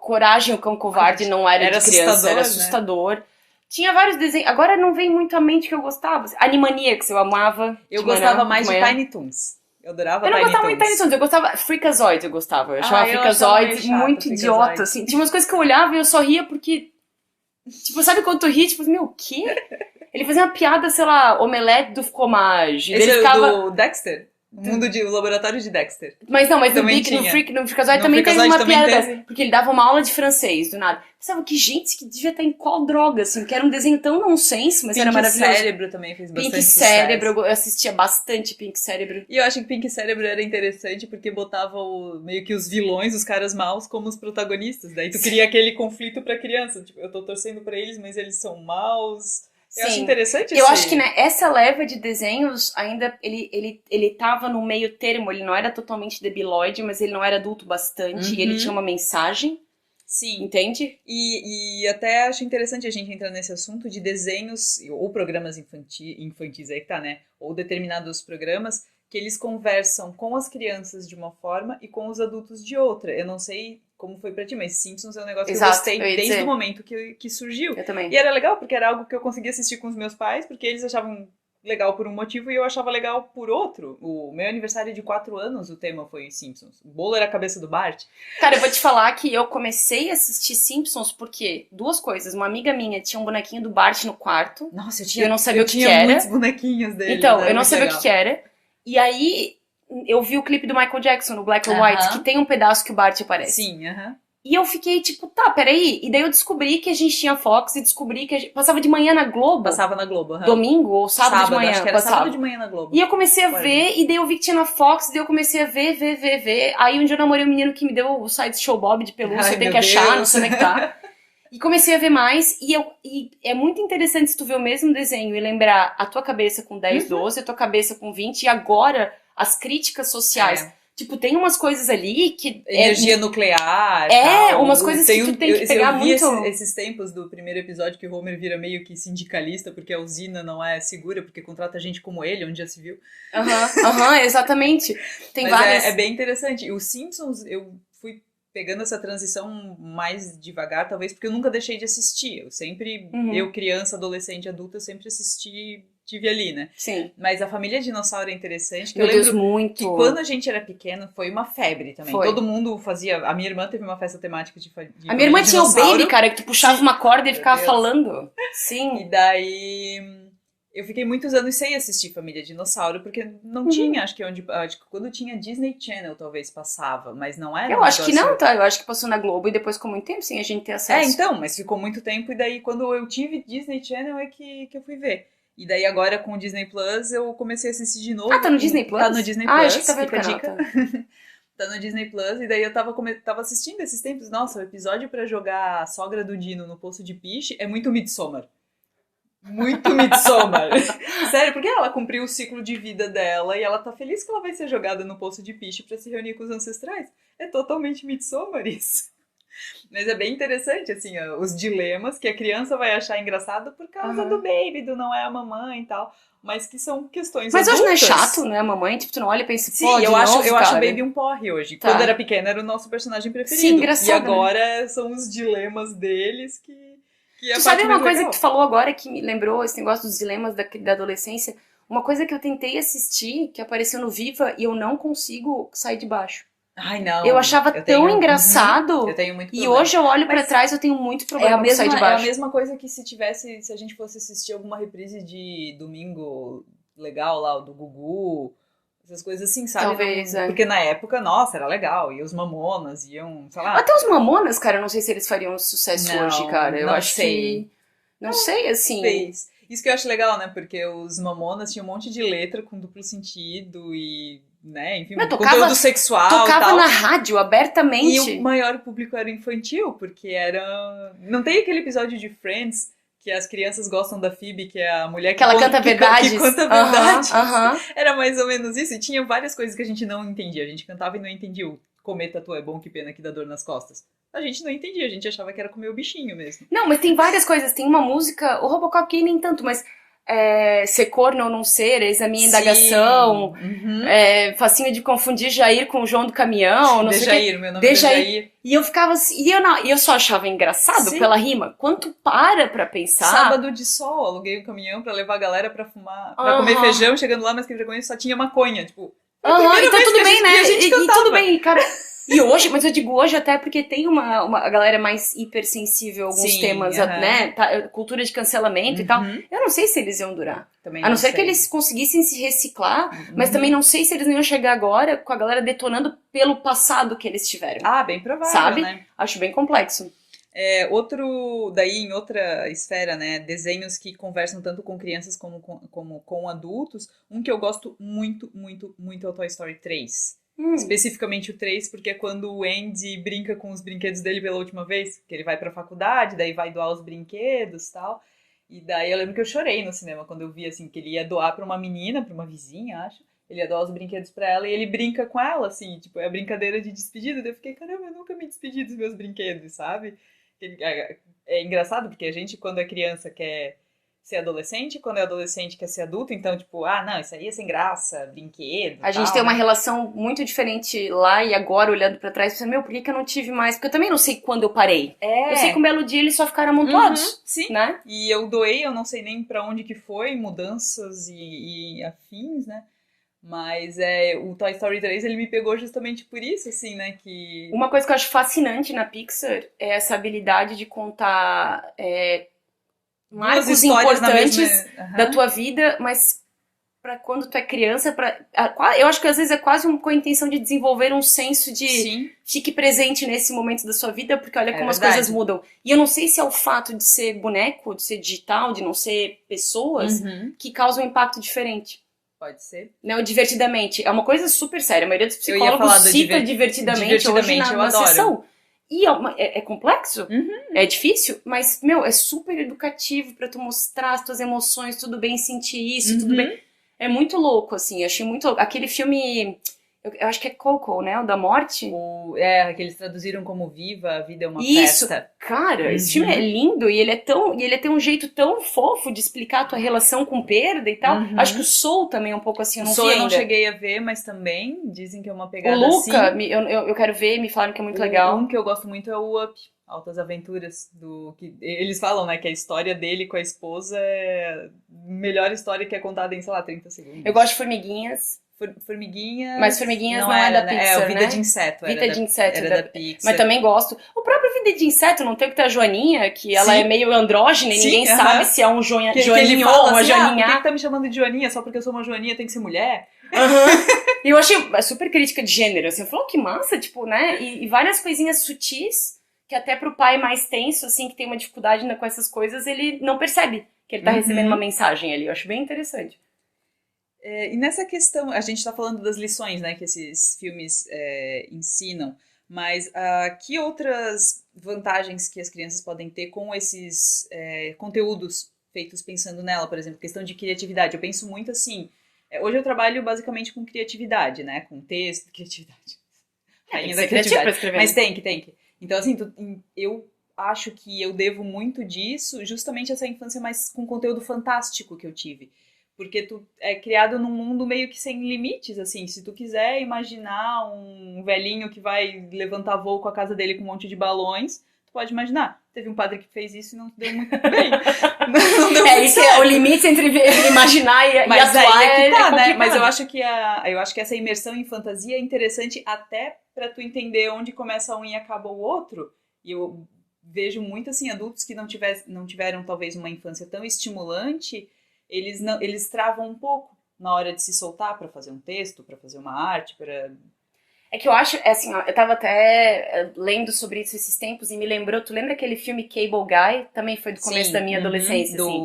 Coragem, o Cão Covarde não era de criança, era assustador. Né? Tinha vários desenhos. Agora não vem muito à mente que eu gostava. Animaniacs, eu amava. Eu gostava mais de Tiny Toons. Eu adorava Tiny Toons. Eu não gostava muito de Tiny Toons. Eu gostava... Freakazoid eu gostava. Eu achava Freakazoid muito idiota, assim. Tinha umas coisas que eu olhava e eu só ria porque... Tipo, sabe quando tu ri? Tipo, meu, o quê? Ele fazia uma piada, sei lá, omelete do fromage. Esse ele ficava... do Dexter? O laboratório de Dexter. Mas não, mas Também no tinha. no Freakazoid No também tem Freakazoid uma também piada teve. dessa. Porque ele dava uma aula de francês, do nada. Pensava que gente que devia estar em qual droga, assim, que era um desenho tão nonsense, mas era Pink maravilhoso. Cérebro também fez bastante Pink sucesso. Cérebro, eu assistia bastante Pink Cérebro. E eu acho que Pink Cérebro era interessante porque botava meio que os vilões, os caras maus, como os protagonistas. Daí tu cria aquele conflito pra criança. Tipo, eu tô torcendo pra eles, mas eles são maus. Eu acho interessante Eu acho que né, essa leva de desenhos ainda ele tava no meio termo, ele não era totalmente debilóide, mas ele não era adulto bastante, e ele tinha uma mensagem. Sim. Entende? E até acho interessante a gente entrar nesse assunto de desenhos ou programas infantis aí que tá, né? Ou determinados programas que eles conversam com as crianças de uma forma e com os adultos de outra. Eu não sei como foi pra ti, mas Simpsons é um negócio que eu gostei desde o momento que surgiu. Eu também. E era legal porque era algo que eu conseguia assistir com os meus pais, porque eles achavam legal por um motivo e eu achava legal por outro. O meu aniversário de 4 anos, o tema foi Simpsons. O bolo era a cabeça do Bart. Cara, eu vou te falar que eu comecei a assistir Simpsons porque duas coisas. Uma amiga minha tinha um bonequinho do Bart no quarto. Nossa, eu não sabia o que tinha era. Muitos bonequinhos dele. Então, eu não sabia o que era. E aí, eu vi o clipe do Michael Jackson, no Black or White, que tem um pedaço que o Bart aparece. Sim, E eu fiquei tipo, tá, peraí. E daí eu descobri que a gente tinha Fox e descobri que a gente passava de manhã na Globo. Passava na Globo, Domingo ou sábado de manhã. Acho que era sábado de manhã na Globo. E eu comecei a ver, e daí eu vi que tinha na Fox, e daí eu comecei a ver. Aí um dia eu namorei um menino que me deu o Sideshow Bob de pelúcia, eu tenho que achar, não sei onde é que tá. E comecei a ver mais, e é muito interessante se tu ver o mesmo desenho e lembrar a tua cabeça com 10, 12, a tua cabeça com 20, e agora as críticas sociais. Tipo, tem umas coisas ali que... Energia nuclear. Tal. Umas coisas que tu tem que pegar muito... Eu vi esses tempos do primeiro episódio que o Homer vira meio que sindicalista porque a usina não é segura, porque contrata gente como ele, onde já se viu. Exatamente. Tem Mas várias... é bem interessante. E os Simpsons, eu fui pegando essa transição mais devagar, talvez porque eu nunca deixei de assistir. Eu sempre, eu criança, adolescente, adulta, eu sempre assisti... Tive ali, né? Sim. Mas a família dinossauro é interessante. Que Meu eu lembro Deus, muito. que quando a gente era pequeno, foi uma febre também. Todo mundo fazia... A minha irmã teve uma festa temática de a minha irmã tinha o Baby, cara, que tu puxava uma corda e ficava falando. Sim. E daí... Eu fiquei muitos anos sem assistir Família Dinossauro, porque não tinha, acho que quando tinha Disney Channel talvez passava, mas não era. Eu acho que não, tá? Eu acho que passou na Globo e depois ficou muito tempo sem a gente ter acesso. Então, mas ficou muito tempo e daí quando eu tive Disney Channel é que eu fui ver. E daí agora com o Disney Plus eu comecei a assistir de novo. Ah, tá no Disney Plus? Tá no Disney Plus, acho que tá vendo fica a canal, dica. tá. Tá no Disney Plus, e daí eu tava assistindo esses tempos. Nossa, o episódio pra jogar a sogra do Dino no Poço de Piche é muito Midsommar. Muito Midsommar. Sério, porque ela cumpriu o ciclo de vida dela e ela tá feliz que ela vai ser jogada no Poço de Piche pra se reunir com os ancestrais. É totalmente Midsommar isso. Mas é bem interessante, assim, os dilemas que a criança vai achar engraçado por causa do baby, do não é a mamãe e tal. Mas que são questões Mas adultas. hoje não é chato, né, mamãe? Tipo, tu não olha e pensa, sim, eu acho o cara. Baby um porre hoje. Quando era pequena era o nosso personagem preferido. Sim, engraçado. E agora são os dilemas deles que tu sabe uma coisa que tu falou agora que me lembrou esse negócio dos dilemas da adolescência? Uma coisa que eu tentei assistir, que apareceu no Viva, e eu não consigo sair de baixo. Ai, não. Eu achava tão engraçado. Eu tenho muito problema. E hoje eu olho pra trás e eu tenho muito problema com sair de baixo. É a mesma coisa que se a gente fosse assistir alguma reprise de Domingo Legal lá, do Gugu, essas coisas assim, sabe? Talvez, Porque na época, nossa, era legal. E os Mamonas iam, sei lá. Até os Mamonas, cara, eu não sei se eles fariam sucesso hoje, cara. Eu acho sei. Que... Não sei, assim... Isso que eu acho legal, né? Porque os Mamonas tinham um monte de letra com duplo sentido e... né, enfim, conteúdo sexual tocava e tal. Na rádio, abertamente. E o maior público era infantil, porque era... Não tem aquele episódio de Friends que as crianças gostam da Phoebe, que é a mulher que ela canta verdades. Que canta verdades. Uh-huh. Era mais ou menos isso. E tinha várias coisas que a gente não entendia. A gente cantava e não entendia. O comer tatu é bom, que pena que dá dor nas costas. A gente não entendia, a gente achava que era comer o bichinho mesmo. Não, mas tem várias coisas. Tem uma música, o Robocop que nem tanto, mas... ser corno ou não ser, eis a minha indagação, facinho de confundir Jair com o João do caminhão, não sei Jair, meu nome é Jair. E eu ficava assim, e eu só achava engraçado pela rima. Quando tu para pra pensar... Sábado de sol, aluguei um caminhão pra levar a galera pra fumar, pra comer feijão, chegando lá, mas que vergonha, só tinha maconha, tipo... Então tudo bem, né? E tudo bem, cara. E hoje, mas eu digo hoje até porque tem a galera mais hipersensível a alguns Sim, temas, aham. né? Cultura de cancelamento e tal. Uhum. Eu não sei se eles iam durar. Também A não não ser que sei. eles conseguissem se reciclar, mas Uhum. também não sei se eles não iam chegar agora com a galera detonando pelo passado que eles tiveram. Ah, bem provável, Sabe? né? Acho bem complexo. Daí em outra esfera, né, desenhos que conversam tanto com crianças como com adultos, um que eu gosto muito, muito, muito é o Toy Story 3. Especificamente o 3, porque é quando o Andy brinca com os brinquedos dele pela última vez, que ele vai pra faculdade, daí vai doar os brinquedos e tal. E daí eu lembro que eu chorei no cinema quando eu vi, assim, que ele ia doar pra uma menina, pra uma vizinha, acho. Ele ia doar os brinquedos pra ela e ele brinca com ela, assim, tipo, é a brincadeira de despedida. Daí eu fiquei, caramba, eu nunca me despedi dos meus brinquedos, sabe? É engraçado porque a gente, quando é criança, quer ser adolescente, quando é adolescente, quer ser adulto, então, tipo, ah, não, isso aí é sem graça, brinquedo, A gente tal, tem uma né? relação muito diferente lá e agora, olhando pra trás, pensando, meu, por que eu não tive mais? Porque eu também não sei quando eu parei. Eu sei que um belo dia eles só ficaram amontoados, Sim. né? E eu doei, eu não sei nem pra onde que foi, mudanças e afins, né? Mas o Toy Story 3, ele me pegou justamente por isso, assim, né? Que Uma coisa que eu acho fascinante na Pixar é essa habilidade de contar duas marcos histórias na mesma. importantes da Aham. tua vida, mas pra quando tu é criança, eu acho que às vezes é quase com a intenção de desenvolver um senso de Sim, fique presente nesse momento da sua vida, porque olha é como as coisas verdade. mudam. E eu não sei se é o fato de ser boneco, de ser digital, de não ser pessoas, Uhum. que causa um impacto diferente. Pode ser. Não, divertidamente. É uma coisa super séria. A maioria dos Eu ia psicólogos falar cita divertidamente hoje divertidamente, eu na adoro. sessão. E é complexo, Uhum. é difícil, mas, meu, é super educativo pra tu mostrar as tuas emoções, tudo bem sentir isso, tudo bem. Uhum. É muito louco, assim, eu achei muito louco. Aquele filme, eu acho que é Coco, né? O da morte. Que eles traduziram como Viva, a vida é uma Isso, festa. cara, esse filme é Uhum. lindo e ele tem um jeito tão fofo de explicar a tua relação com perda e tal. Acho que o Uhum. Soul também é um pouco assim, eu O não Soul vi eu não ainda. cheguei a ver, mas também dizem que é uma O pegada Luca, assim. eu quero ver, me falaram que é muito Um legal. que eu gosto muito é o Up, Altas Aventuras, do que eles falam, né, que a história dele com a esposa é a melhor história que é contada em, sei lá, 30 Eu gosto segundos. de Formiguinhas, mas Formiguinhas Formiguinhas não não é era, da né? O Pixar, Vida de né? Inseto Vida de Inseto, era da mas Pixar. também gosto. O próprio Vida de Inseto, não tem que ter a Joaninha, que ela é Sim, meio andrógena e ninguém sim, sabe aham. se é um Que ele Joaninho ou fala uma assim, ah, por que Joaninha. tá me chamando de Joaninha? Só porque eu sou uma Joaninha tem que ser mulher? Aham. E eu achei super crítica de gênero, assim, eu falei, oh, que massa, tipo, né? E várias coisinhas sutis, que até pro pai mais tenso, assim, que tem uma dificuldade com essas coisas, ele não percebe que ele tá recebendo uma Uhum. mensagem ali. Eu acho bem interessante. E nessa questão, a gente está falando das lições, né, que esses filmes ensinam, mas que outras vantagens que as crianças podem ter com esses conteúdos feitos pensando nela, por exemplo, questão de criatividade? Eu penso muito assim, hoje eu trabalho basicamente com criatividade, né, com texto, criatividade, Tem rainha que da ser criativo pra criatividade, escrever, mas né? tem que. Então, assim, eu acho que eu devo muito disso justamente essa infância mais com conteúdo fantástico que eu tive. Porque tu é criado num mundo meio que sem limites, assim. Se tu quiser imaginar um velhinho que vai levantar voo com a casa dele com um monte de balões, tu pode imaginar. Teve um padre que fez isso e não deu muito bem. Não deu muito Isso é o certo. limite entre imaginar e Mas atuar aí é que tá, né? complicado. Mas eu acho que essa imersão em fantasia é interessante até pra tu entender onde começa um e acaba o outro. E eu vejo muito assim adultos que não tiveram talvez uma infância tão estimulante, eles travam um pouco na hora de se soltar pra fazer um texto, pra fazer uma arte, para É que eu acho, assim, ó, eu tava até lendo sobre isso esses tempos e me lembrou, tu lembra aquele filme Cable Guy? Também foi do começo da sim, minha uhum, adolescência, assim,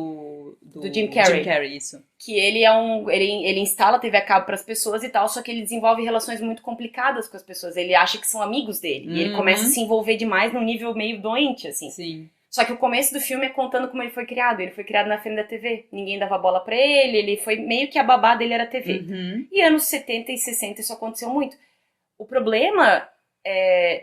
do Jim Jim Carrey. Carrey, isso. Que ele instala TV a cabo pras pessoas e tal, só que ele desenvolve relações muito complicadas com as pessoas. Ele acha que são amigos dele. E ele começa a Uhum, se envolver demais num nível meio doente, assim. sim. Só que o começo do filme é contando como ele foi criado. Ele foi criado na frente da TV. Ninguém dava bola pra ele foi meio que a babá dele era a TV. Uhum, E anos 70 e 60 isso aconteceu muito. O problema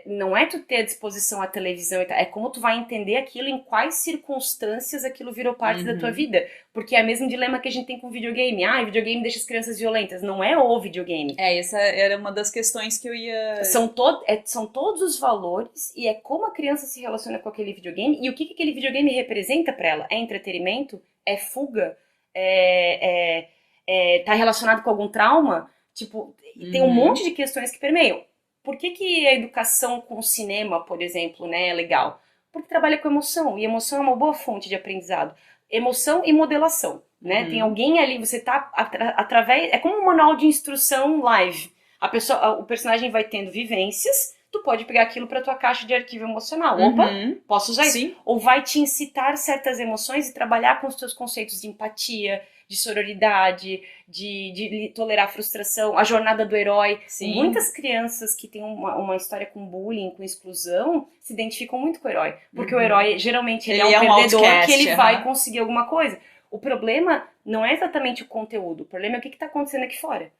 não é tu ter a disposição à televisão e tal, é como tu vai entender aquilo, em quais circunstâncias aquilo virou parte da tua uhum. vida. Porque é o mesmo dilema que a gente tem com videogame. Ah, videogame deixa as crianças violentas. Não é o videogame. Essa era uma das questões que eu ia. São todos os valores e é como a criança se relaciona com aquele videogame e o que aquele videogame representa pra ela. É entretenimento? É fuga? Tá relacionado com algum trauma? Tipo, tem um Uhum, monte de questões que permeiam. Por que a educação com cinema, por exemplo, né, é legal? Porque trabalha com emoção, e emoção é uma boa fonte de aprendizado. Emoção e modelação, né? Tem alguém ali, você tá através... É como um manual de instrução live. O personagem vai tendo vivências, tu pode pegar aquilo para tua caixa de arquivo emocional. Opa, posso usar isso? Ou vai te incitar certas emoções e trabalhar com os teus conceitos de empatia, de sororidade, de tolerar frustração, a jornada do herói. Sim. Muitas crianças que têm uma história com bullying, com exclusão, se identificam muito com o herói. Porque o herói, geralmente, ele é um perdedor outcast, que ele vai conseguir alguma coisa. O problema não é exatamente o conteúdo, o problema é o que está acontecendo aqui fora.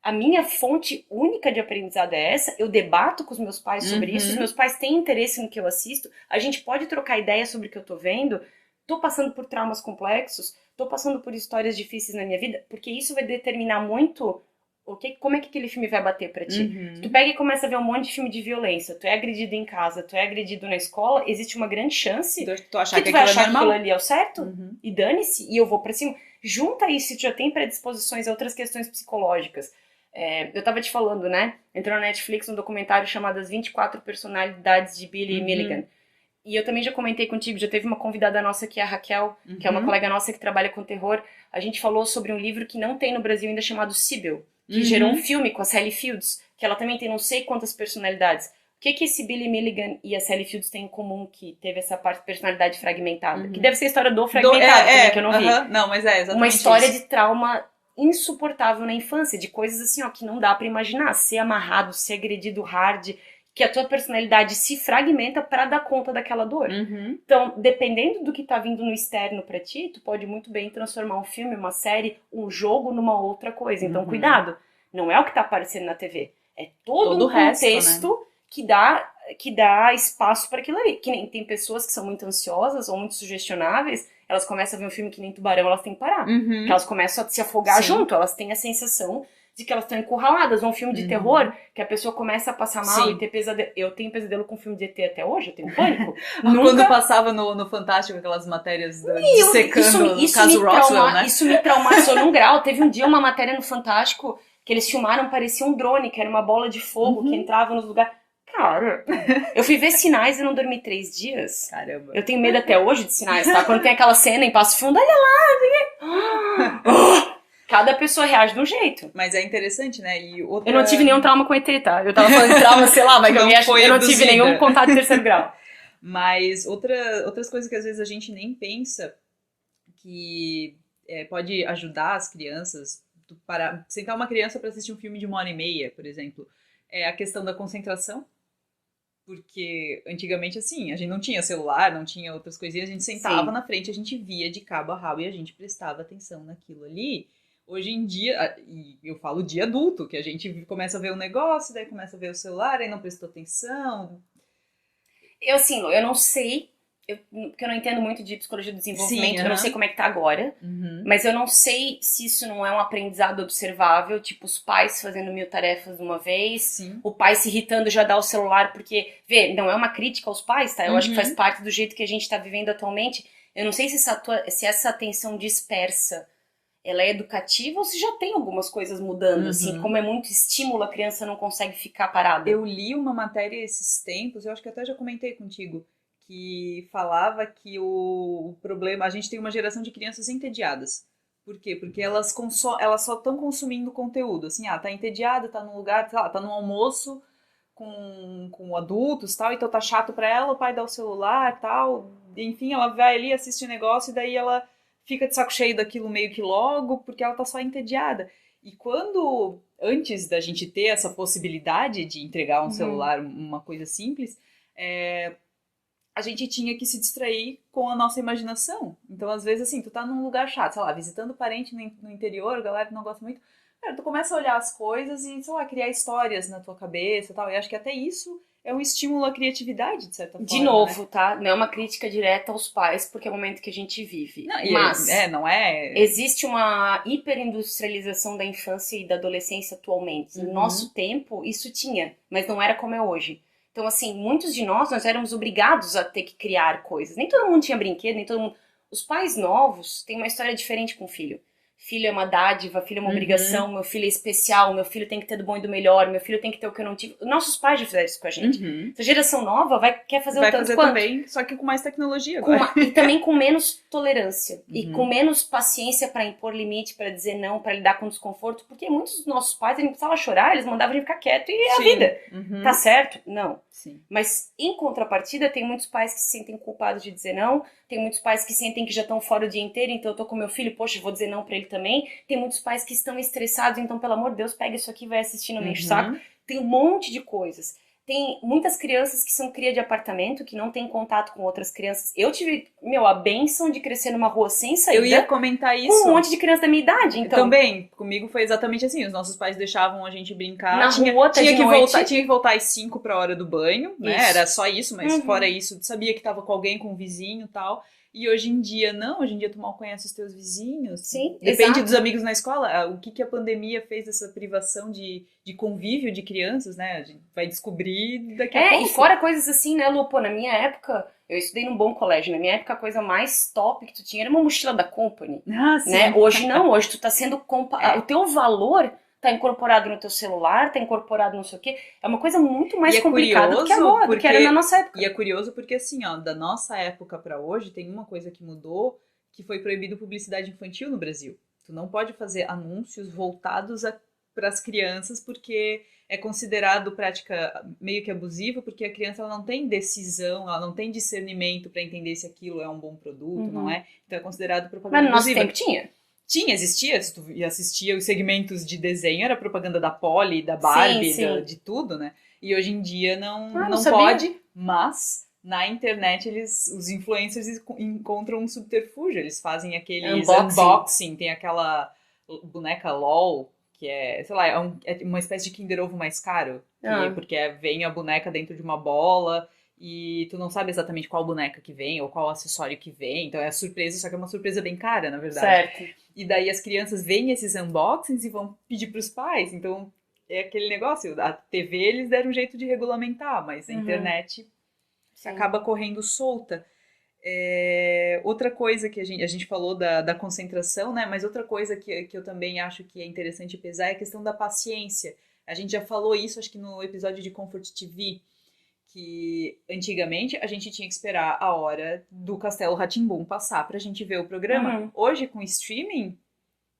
A minha fonte única de aprendizado é essa, eu debato com os meus pais sobre isso, os meus pais têm interesse no que eu assisto, a gente pode trocar ideias sobre o que eu tô vendo, tô passando por traumas complexos, tô passando por histórias difíceis na minha vida, porque isso vai determinar muito como é que aquele filme vai bater pra ti. Se tu pega e começa a ver um monte de filme de violência, tu é agredido em casa, tu é agredido na escola, existe uma grande chance que tu vai achar que aquilo ali é o certo, e dane-se, e eu vou pra cima. Junta isso se tu já tem predisposições a outras questões psicológicas. Eu tava te falando, né? Entrou na Netflix um documentário chamado As 24 Personalidades de Billy Milligan. E eu também já comentei contigo, já teve uma convidada nossa que é a Raquel, que é uma colega nossa que trabalha com terror. A gente falou sobre um livro que não tem no Brasil ainda chamado Sibyl, que gerou um filme com a Sally Fields, que ela também tem não sei quantas personalidades. O que esse Billy Milligan e a Sally Fields têm em comum que teve essa parte de personalidade fragmentada? Que deve ser a história do fragmentado, também, que eu não vi. Não, mas é exatamente uma história isso. de trauma insuportável na infância, de coisas assim, ó, que não dá pra imaginar. Ser amarrado, ser agredido hard, que a tua personalidade se fragmenta pra dar conta daquela dor. Então, dependendo do que tá vindo no externo pra ti, tu pode muito bem transformar um filme, uma série, um jogo numa outra coisa. Então, cuidado. Não é o que tá aparecendo na TV. É todo um contexto, né, que dá espaço para aquilo ali. Que nem tem pessoas que são muito ansiosas ou muito sugestionáveis, elas começam a ver um filme que nem Tubarão, elas têm que parar. Que elas começam a se afogar junto, elas têm a sensação de que elas estão encurraladas. Um filme de terror, que a pessoa começa a passar mal e ter pesadelo. Eu tenho pesadelo com filme de ET até hoje, eu tenho pânico. Quando passava no Fantástico aquelas matérias dissecando o caso Roswell, né? Isso me traumatizou num grau. Teve um dia uma matéria no Fantástico que eles filmaram, parecia um drone, que era uma bola de fogo que entrava nos lugares. Cara, eu fui ver Sinais e não dormi 3 dias. Caramba. Eu tenho medo até hoje de Sinais, tá? Quando tem aquela cena em Passo Fundo, olha lá, cada pessoa reage de um jeito. Mas é interessante, né? Eu não tive nenhum trauma com ET, tá? Eu tava falando de trauma, sei lá, mas eu não tive nenhum contato de terceiro grau. Mas outras coisas que às vezes a gente nem pensa que pode ajudar as crianças, sentar uma criança para assistir um filme de 1h30, por exemplo, é a questão da concentração. Porque antigamente, assim, a gente não tinha celular, não tinha outras coisinhas, a gente sentava na frente, a gente via de cabo a rabo e a gente prestava atenção naquilo ali. Hoje em dia, e eu falo de adulto, que a gente começa a ver um negócio, daí começa a ver o celular, aí não prestou atenção. Eu não sei, porque eu não entendo muito de psicologia do desenvolvimento, eu não sei como é que tá agora, mas eu não sei se isso não é um aprendizado observável, tipo os pais fazendo 1000 tarefas de uma vez, o pai se irritando já dá o celular, porque, não é uma crítica aos pais, tá? Eu acho que faz parte do jeito que a gente tá vivendo atualmente. Eu não sei se essa atenção dispersa, ela é educativa ou se já tem algumas coisas mudando, assim, como é muito estímulo, a criança não consegue ficar parada. Eu li uma matéria esses tempos, eu acho que até já comentei contigo, que falava que o problema... A gente tem uma geração de crianças entediadas. Por quê? Porque elas só estão consumindo conteúdo. Assim, tá entediada, tá num lugar, tá num almoço com adultos, tal, então tá chato pra ela, o pai dá o celular, tal. Enfim, ela vai ali, assiste o negócio e daí ela fica de saco cheio daquilo meio que logo, porque ela tá só entediada. E quando, antes da gente ter essa possibilidade de entregar um celular, uma coisa simples, a gente tinha que se distrair com a nossa imaginação. Então, às vezes, assim, tu tá num lugar chato, sei lá, visitando parente no interior, a galera que não gosta muito, cara, tu começa a olhar as coisas e, sei lá, criar histórias na tua cabeça e tal. E acho que até isso é um estímulo à criatividade, de certa forma. De novo, né? Tá? Não é uma crítica direta aos pais, porque é o momento que a gente vive. Não, mas não é... existe uma hiperindustrialização da infância e da adolescência atualmente. No nosso tempo, isso tinha, mas não era como é hoje. Então, assim, muitos de nós éramos obrigados a ter que criar coisas. Nem todo mundo tinha brinquedo, nem todo mundo... Os pais novos têm uma história diferente com o filho. filho é uma dádiva, filho é uma obrigação, meu filho é especial, meu filho tem que ter do bom e do melhor, meu filho tem que ter o que eu não tive. Nossos pais já fizeram isso com a gente. Essa geração nova quer fazer o tanto fazer quanto. também, só que com mais tecnologia agora. E também com menos tolerância. E com menos paciência pra impor limite, pra dizer não, pra lidar com desconforto. Porque muitos dos nossos pais, a gente precisava chorar, eles mandavam a gente ficar quieto e é a vida. Tá certo? Não. Sim. Mas, em contrapartida, tem muitos pais que se sentem culpados de dizer não. Tem muitos pais que sentem que já estão fora o dia inteiro, então eu tô com meu filho, poxa, vou dizer não pra ele também. Tem muitos pais que estão estressados, então, pelo amor de Deus, pega isso aqui e vai assistir no meio do saco. Tem um monte de coisas. Tem muitas crianças que são cria de apartamento, que não tem contato com outras crianças. Eu tive, a bênção de crescer numa rua sem saída. Eu ia comentar isso. Com um monte de criança da minha idade, então. Também, comigo foi exatamente assim. Os nossos pais deixavam a gente brincar. Na rua, tinha que voltar às 5 pra hora do banho, né? Isso. Era só isso, mas fora isso, sabia que tava com alguém, com um vizinho e tal. E hoje em dia, não. Hoje em dia tu mal conhece os teus vizinhos. Sim, depende dos amigos na escola. O que a pandemia fez dessa privação de convívio de crianças, né? A gente vai descobrir daqui a pouco. E fora coisas assim, né, Lu? Pô, na minha época, eu estudei num bom colégio. Na minha época, a coisa mais top que tu tinha era uma mochila da Company. Ah, sim. Né? Hoje não. Hoje tu tá sendo... O teu valor tá incorporado no teu celular, tá incorporado não sei o quê. É uma coisa muito mais complicada do que agora, do que era na nossa época. E é curioso porque, assim, ó, da nossa época pra hoje, tem uma coisa que mudou, que foi proibido publicidade infantil no Brasil. Tu não pode fazer anúncios voltados para as crianças, porque é considerado prática meio que abusiva, porque a criança ela não tem decisão, ela não tem discernimento pra entender se aquilo é um bom produto, não é? Então é considerado propaganda abusiva. Mas no nosso tempo tinha. Existia, se tu assistia os segmentos de desenho, era propaganda da Polly, da Barbie, sim. de tudo, né? E hoje em dia não sabia. pode, mas na internet os influencers encontram um subterfúgio, eles fazem aqueles unboxing, tem aquela boneca LOL, que é, sei lá, é uma espécie de Kinder Ovo mais caro, porque vem a boneca dentro de uma bola e tu não sabe exatamente qual boneca que vem ou qual acessório que vem, então é surpresa, só que é uma surpresa bem cara, na verdade. Certo. E daí as crianças veem esses unboxings e vão pedir pros pais, então é aquele negócio, a TV eles deram um jeito de regulamentar, mas a internet acaba correndo solta. Outra coisa que a gente falou da concentração, né? Mas outra coisa que eu também acho que é interessante pesar é a questão da paciência. A gente já falou isso, acho que no episódio de Comfort TV, que antigamente a gente tinha que esperar a hora do Castelo Rá-Tim-Bum passar pra gente ver o programa. Hoje, com streaming,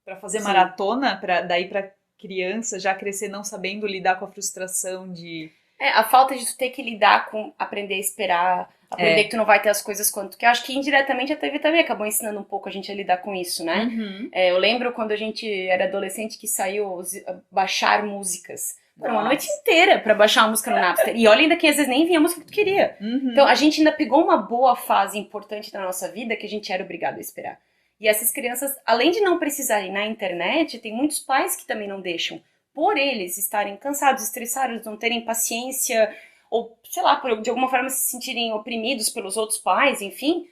pra fazer maratona, daí pra criança já crescer não sabendo lidar com a frustração de... a falta de tu ter que lidar com aprender a esperar, aprender que tu não vai ter as coisas quando tu quer. Acho que indiretamente a TV também acabou ensinando um pouco a gente a lidar com isso, né? Eu lembro quando a gente era adolescente que saiu baixar músicas. Uma noite inteira pra baixar uma música no Napster. E olha ainda que às vezes nem vinha a música que tu queria. Então a gente ainda pegou uma boa fase importante da nossa vida que a gente era obrigado a esperar. E essas crianças, além de não precisarem na internet, tem muitos pais que também não deixam. Por eles estarem cansados, estressados, não terem paciência, ou, sei lá, de alguma forma se sentirem oprimidos pelos outros pais, enfim,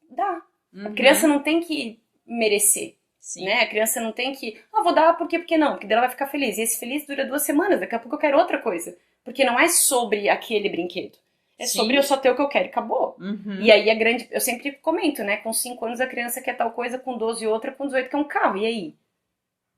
dá. A criança não tem que merecer. Sim. Né? A criança não tem que, vou dar porque não, porque ela vai ficar feliz. E esse feliz dura 2 semanas, daqui a pouco eu quero outra coisa. Porque não é sobre aquele brinquedo. É sobre eu só ter o que eu quero e acabou. E aí eu sempre comento, né? Com 5 anos a criança quer tal coisa, com 12 outra, com 18 quer um carro. E aí?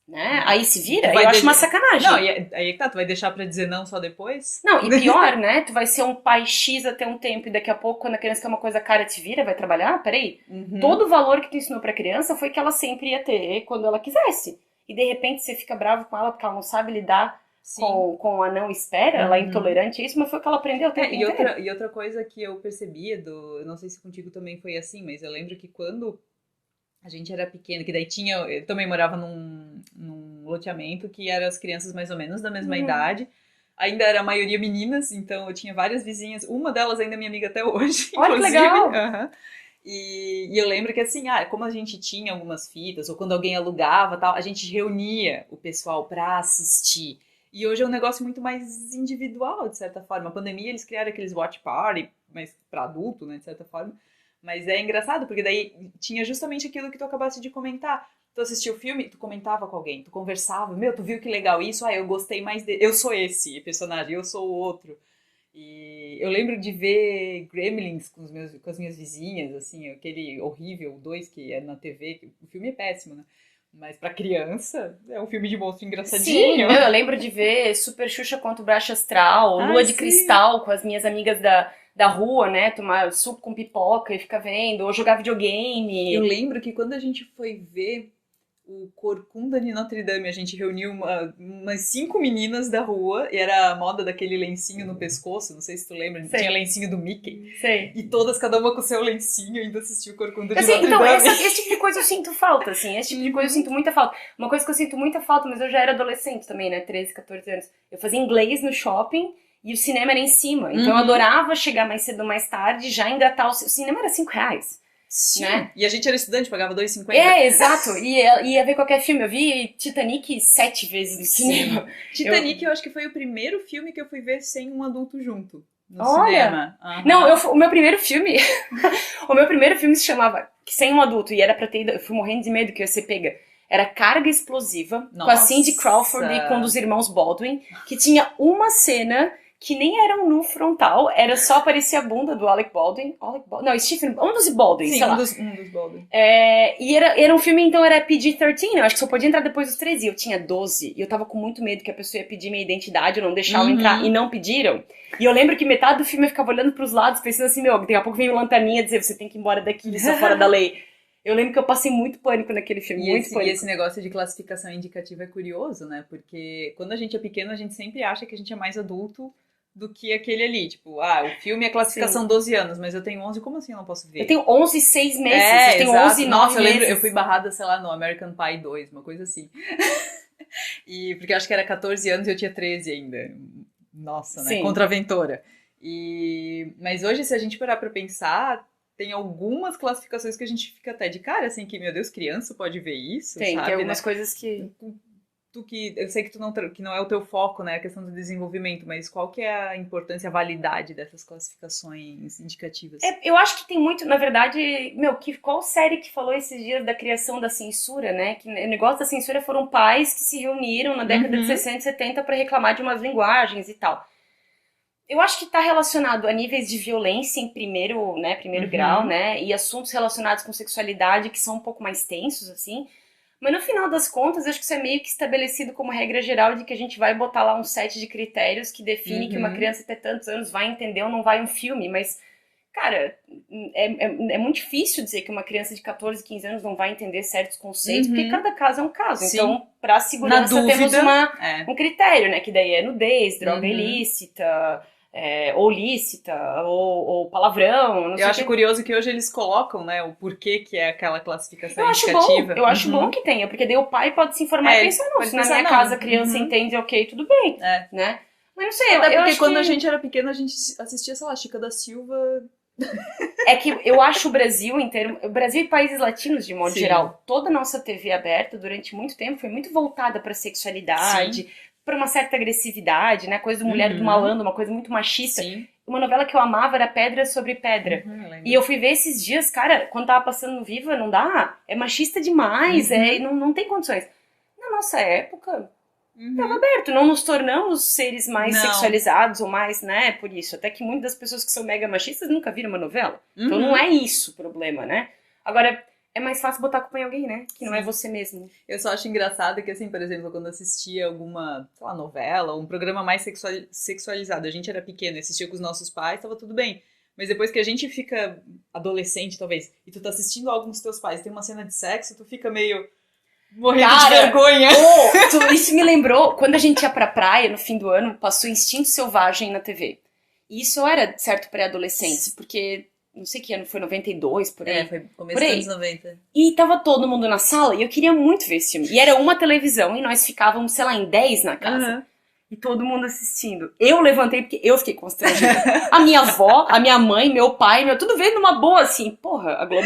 Né? Aí se vira, eu acho uma sacanagem. Não, e aí tá, tu vai deixar pra dizer não só depois? Não, e pior, né? Tu vai ser um pai X até um tempo e daqui a pouco, quando a criança quer uma coisa cara, te vira, vai trabalhar? Peraí. Todo o valor que tu ensinou pra criança foi que ela sempre ia ter quando ela quisesse. E de repente você fica bravo com ela porque ela não sabe lidar com a não espera, ela é intolerante a isso, mas foi o que ela aprendeu o tempo inteiro. E outra coisa que eu percebia, eu não sei se contigo também foi assim, mas eu lembro que quando a gente era pequeno, que daí eu também morava num loteamento que eram as crianças mais ou menos da mesma idade. Ainda era a maioria meninas, então eu tinha várias vizinhas. Uma delas ainda é minha amiga até hoje, Olha, inclusive. que legal! E eu lembro que assim, como a gente tinha algumas fitas, ou quando alguém alugava tal, a gente reunia o pessoal pra assistir. E hoje é um negócio muito mais individual, de certa forma. A pandemia, eles criaram aqueles watch party, mas pra adulto, né, de certa forma. Mas é engraçado, porque daí tinha justamente aquilo que tu acabaste de comentar. Tu assistia o filme, tu comentava com alguém, tu conversava, tu viu que legal isso? Eu gostei mais dele, eu sou esse personagem, eu sou o outro. E eu lembro de ver Gremlins com as minhas vizinhas, assim, aquele horrível, o 2 que é na TV, o filme é péssimo, né? Mas pra criança, é um filme de monstro engraçadinho. Sim, eu lembro de ver Super Xuxa contra o Braço Astral, Lua de Cristal com as minhas amigas da rua, né? Tomar suco com pipoca e ficar vendo, ou jogar videogame. Eu lembro que quando a gente foi ver o Corcunda de Notre Dame, a gente reuniu umas 5 meninas da rua, e era a moda daquele lencinho no pescoço, não sei se tu lembra, tinha lencinho do Mickey. Sei. E todas, cada uma com o seu lencinho, ainda assistiu o Corcunda de Assim, Notre então, Dame. esse tipo de coisa eu sinto falta, assim, esse tipo de coisa eu sinto muita falta. Uma coisa que eu sinto muita falta, mas eu já era adolescente também, né, 13, 14 anos. Eu fazia inglês no shopping e o cinema era em cima, então eu adorava chegar mais cedo ou mais tarde, já engatar o cinema era R$5. Sim, né? E a gente era estudante, pagava R$2,50. Exato. Ia ver qualquer filme. Eu vi Titanic 7 vezes no cinema. Titanic eu acho que foi o primeiro filme que eu fui ver sem um adulto junto. No Olha! cinema. Não, o meu primeiro filme... o meu primeiro filme se chamava Sem um Adulto. E era pra ter ido... Eu fui morrendo de medo que eu ia ser pega. Era Carga Explosiva, com a Cindy Crawford e com um dos irmãos Baldwin, que tinha uma cena... que nem era um nu frontal, era só aparecer a bunda do Alec Baldwin. Não, Stephen... Um dos Baldwin, Sim, sei lá. um dos Baldwin. E era um filme, então, era PG-13, eu acho que só podia entrar depois dos 13. Eu tinha 12, e eu tava com muito medo que a pessoa ia pedir minha identidade, eu não deixava eu entrar, e não pediram. E eu lembro que metade do filme eu ficava olhando pros lados, pensando assim, daqui a pouco vem uma lanterninha dizer, você tem que ir embora daqui, isso é fora da lei. Eu lembro que eu passei muito pânico naquele filme, pânico. E esse negócio de classificação indicativa é curioso, né? Porque quando a gente é pequeno, a gente sempre acha que a gente é mais adulto do que aquele ali. Tipo, o filme é classificação 12 anos, mas eu tenho 11, como assim eu não posso ver? Eu tenho 11 6 meses, eu tenho 11 9 Nossa, meses. Eu lembro, eu fui barrada, sei lá, no American Pie 2, uma coisa assim. Porque eu acho que era 14 anos e eu tinha 13 ainda. Nossa, né? Sim. Contraventora. Mas hoje, se a gente parar pra pensar, tem algumas classificações que a gente fica até de cara, assim, que, meu Deus, criança pode ver isso, Tem sabe, algumas né? coisas que... Eu sei que que não é o teu foco, né, a questão do desenvolvimento, mas qual que é a importância, a validade dessas classificações indicativas? Eu acho que tem muito, na verdade, qual série que falou esses dias da criação da censura, né? Que o negócio da censura foram pais que se reuniram na década de 60 e 70 para reclamar de umas linguagens e tal. Eu acho que está relacionado a níveis de violência em primeiro grau, né? E assuntos relacionados com sexualidade que são um pouco mais tensos, assim. Mas no final das contas, acho que isso é meio que estabelecido como regra geral de que a gente vai botar lá um set de critérios que define que uma criança até tantos anos vai entender ou não vai um filme. Mas, cara, é muito difícil dizer que uma criança de 14, 15 anos não vai entender certos conceitos, porque cada caso é um caso. Sim. Então, para segurança, temos um critério, né? Que daí é nudez, droga ilícita... ou lícita, ou palavrão, não sei. Eu acho curioso que hoje eles colocam, né, o porquê que é aquela classificação indicativa. Eu acho bom que tenha, porque daí o pai pode se informar e pensar, não, se na minha casa a criança entende, ok, tudo bem, né? Mas não sei, até eu porque acho quando a gente era pequena, a gente assistia, sei lá, Chica da Silva... É que eu acho o Brasil inteiro, o Brasil e países latinos de modo geral, toda a nossa TV aberta durante muito tempo foi muito voltada pra sexualidade, por uma certa agressividade, né? Coisa do mulher do malandro, uma coisa muito machista. Sim. Uma novela que eu amava era Pedra sobre Pedra. E eu fui ver esses dias, cara, quando tava passando no Viva, não dá. É machista demais, não tem condições. Na nossa época, tava aberto. Não nos tornamos seres mais sexualizados ou mais, né? Por isso. Até que muitas das pessoas que são mega machistas nunca viram uma novela. Então não é isso o problema, né? Agora... é mais fácil botar a culpa em alguém, né? Que não é você mesmo. Eu só acho engraçado que, assim, por exemplo, quando assistia alguma, sei lá, novela, um programa mais sexualizado, a gente era pequeno, assistia com os nossos pais, tava tudo bem. Mas depois que a gente fica adolescente, talvez, e tu tá assistindo algo com os teus pais, tem uma cena de sexo, tu fica meio morrendo de vergonha. Isso me lembrou, quando a gente ia pra praia no fim do ano, passou Instinto Selvagem na TV. E isso era certo pré-adolescentes, porque... não sei que ano, foi 92, por aí. Foi começo dos anos 90. E tava todo mundo na sala e eu queria muito ver esse filme. E era uma televisão e nós ficávamos, sei lá, em 10 na casa. E todo mundo assistindo. Eu levantei porque eu fiquei constrangida. A minha avó, a minha mãe, meu pai, tudo veio numa boa, assim. Porra, a Globo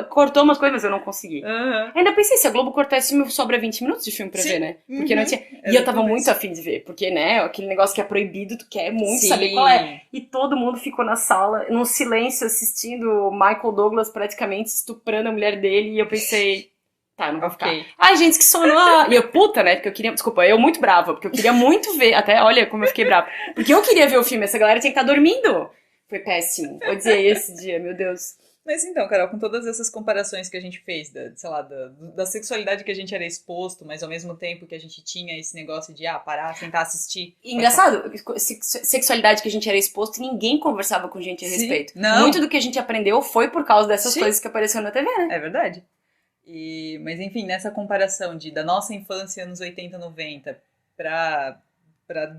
cortou umas coisas, mas eu não consegui. Ainda pensei, se a Globo cortar esse filme, sobra 20 minutos de filme pra ver, né? Porque não tinha... E eu tava muito afim de ver, porque, né, aquele negócio que é proibido, tu quer muito saber qual é. E todo mundo ficou na sala, num silêncio, assistindo Michael Douglas praticamente estuprando a mulher dele, e eu pensei... tá, não vou ficar. Ai, gente, que sono. E eu, puta, né? Porque eu queria... Desculpa, eu muito brava. Porque eu queria muito ver... Até, olha como eu fiquei brava. Porque eu queria ver o filme. Essa galera tinha que estar dormindo. Foi péssimo. Odiei esse dia, meu Deus. Mas então, Carol, com todas essas comparações que a gente fez, sei lá, da sexualidade que a gente era exposto, mas ao mesmo tempo que a gente tinha esse negócio de, parar, sentar, assistir. Engraçado, sexualidade que a gente era exposto, ninguém conversava com gente a respeito. Não. Muito do que a gente aprendeu foi por causa dessas coisas que apareceram na TV, né? É verdade. Mas enfim, nessa comparação da nossa infância nos 80, 90 pra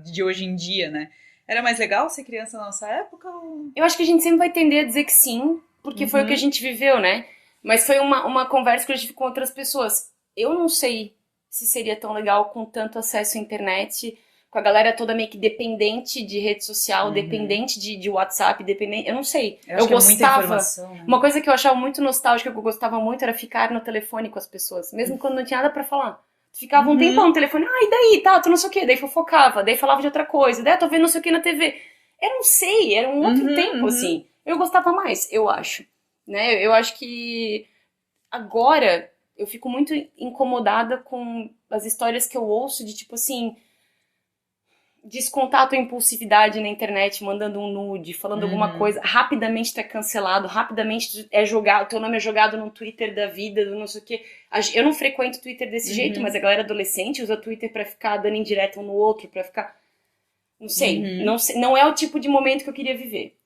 de hoje em dia, né? Era mais legal ser criança na nossa época? Ou... Eu acho que a gente sempre vai tender a dizer que sim, porque foi o que a gente viveu, né? Mas foi uma conversa que eu tive com outras pessoas. Eu não sei se seria tão legal com tanto acesso à internet, com a galera toda meio que dependente de rede social, dependente de WhatsApp, dependente... Eu não sei. Eu gostava... É muita informação, né? Uma coisa que eu achava muito nostálgica, que eu gostava muito, era ficar no telefone com as pessoas, mesmo quando não tinha nada pra falar. Ficava um tempão no telefone, e daí, tá, tu não sei o quê, daí fofocava, daí falava de outra coisa, daí tô vendo não sei o que na TV. Eu não sei, era um outro tempo, assim. Eu gostava mais, eu acho. Né? Eu acho que agora eu fico muito incomodada com as histórias que eu ouço de tipo assim, descontar a tua impulsividade na internet, mandando um nude, falando alguma coisa, rapidamente tu é cancelado, rapidamente é jogado, teu nome é jogado no Twitter da vida, do não sei o que. Eu não frequento o Twitter desse jeito, mas a galera adolescente usa Twitter pra ficar dando indireta um no outro, pra ficar... Não sei, não é o tipo de momento que eu queria viver.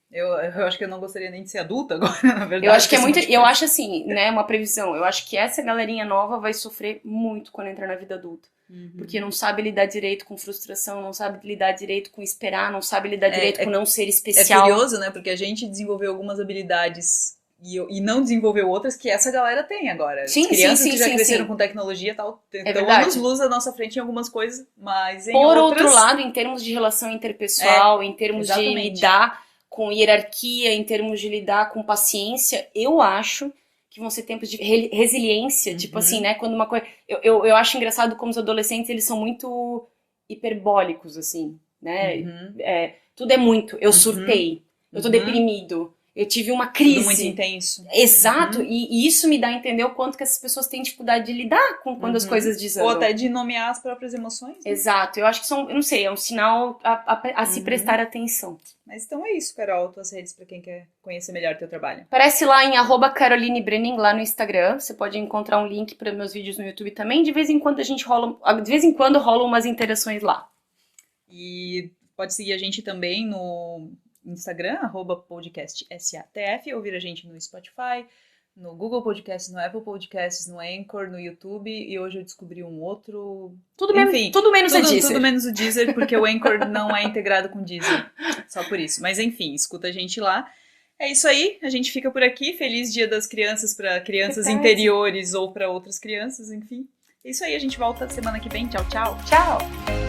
Eu acho que eu não gostaria nem de ser adulta agora, na verdade. Eu acho que é muito... Eu acho assim, né, uma previsão, eu acho que essa galerinha nova vai sofrer muito quando entrar na vida adulta. Porque não sabe lidar direito com frustração, não sabe lidar direito com esperar, não sabe lidar direito com não ser especial. É curioso, né? Porque a gente desenvolveu algumas habilidades e não desenvolveu outras que essa galera tem agora. Sim, as crianças que já cresceram com tecnologia e tal, estão anos-luz à nossa frente em algumas coisas, mas em Por outras... outro lado, em termos de relação interpessoal, em termos de lidar com hierarquia, em termos de lidar com paciência, eu acho que vão ser tempos de resiliência, tipo assim, né, quando uma coisa... Eu acho engraçado como os adolescentes, eles são muito hiperbólicos, assim, né, tudo é muito, eu surtei, eu tô deprimido, eu tive uma crise. Tudo muito intenso. Exato, e isso me dá a entender o quanto que essas pessoas têm dificuldade de lidar com quando as coisas desandam. Ou até de nomear as próprias emoções. Né? Exato, eu acho que eu não sei, é um sinal a se prestar atenção. Mas então é isso, Carol, tuas redes pra quem quer conhecer melhor teu trabalho. Aparece lá em @CarolineBrenning lá no Instagram, você pode encontrar um link para meus vídeos no YouTube também, de vez em quando rolam umas interações lá. E pode seguir a gente também no Instagram, @podcastsatf, ouvir a gente no Spotify, no Google Podcasts, no Apple Podcasts, no Anchor, no YouTube, e hoje eu descobri um outro... Tudo menos o Deezer. Tudo menos o Deezer, porque o Anchor não é integrado com o Deezer, só por isso. Mas enfim, escuta a gente lá. É isso aí, a gente fica por aqui. Feliz Dia das Crianças para crianças interiores ou para outras crianças, enfim. É isso aí, a gente volta semana que vem. Tchau, tchau. Tchau!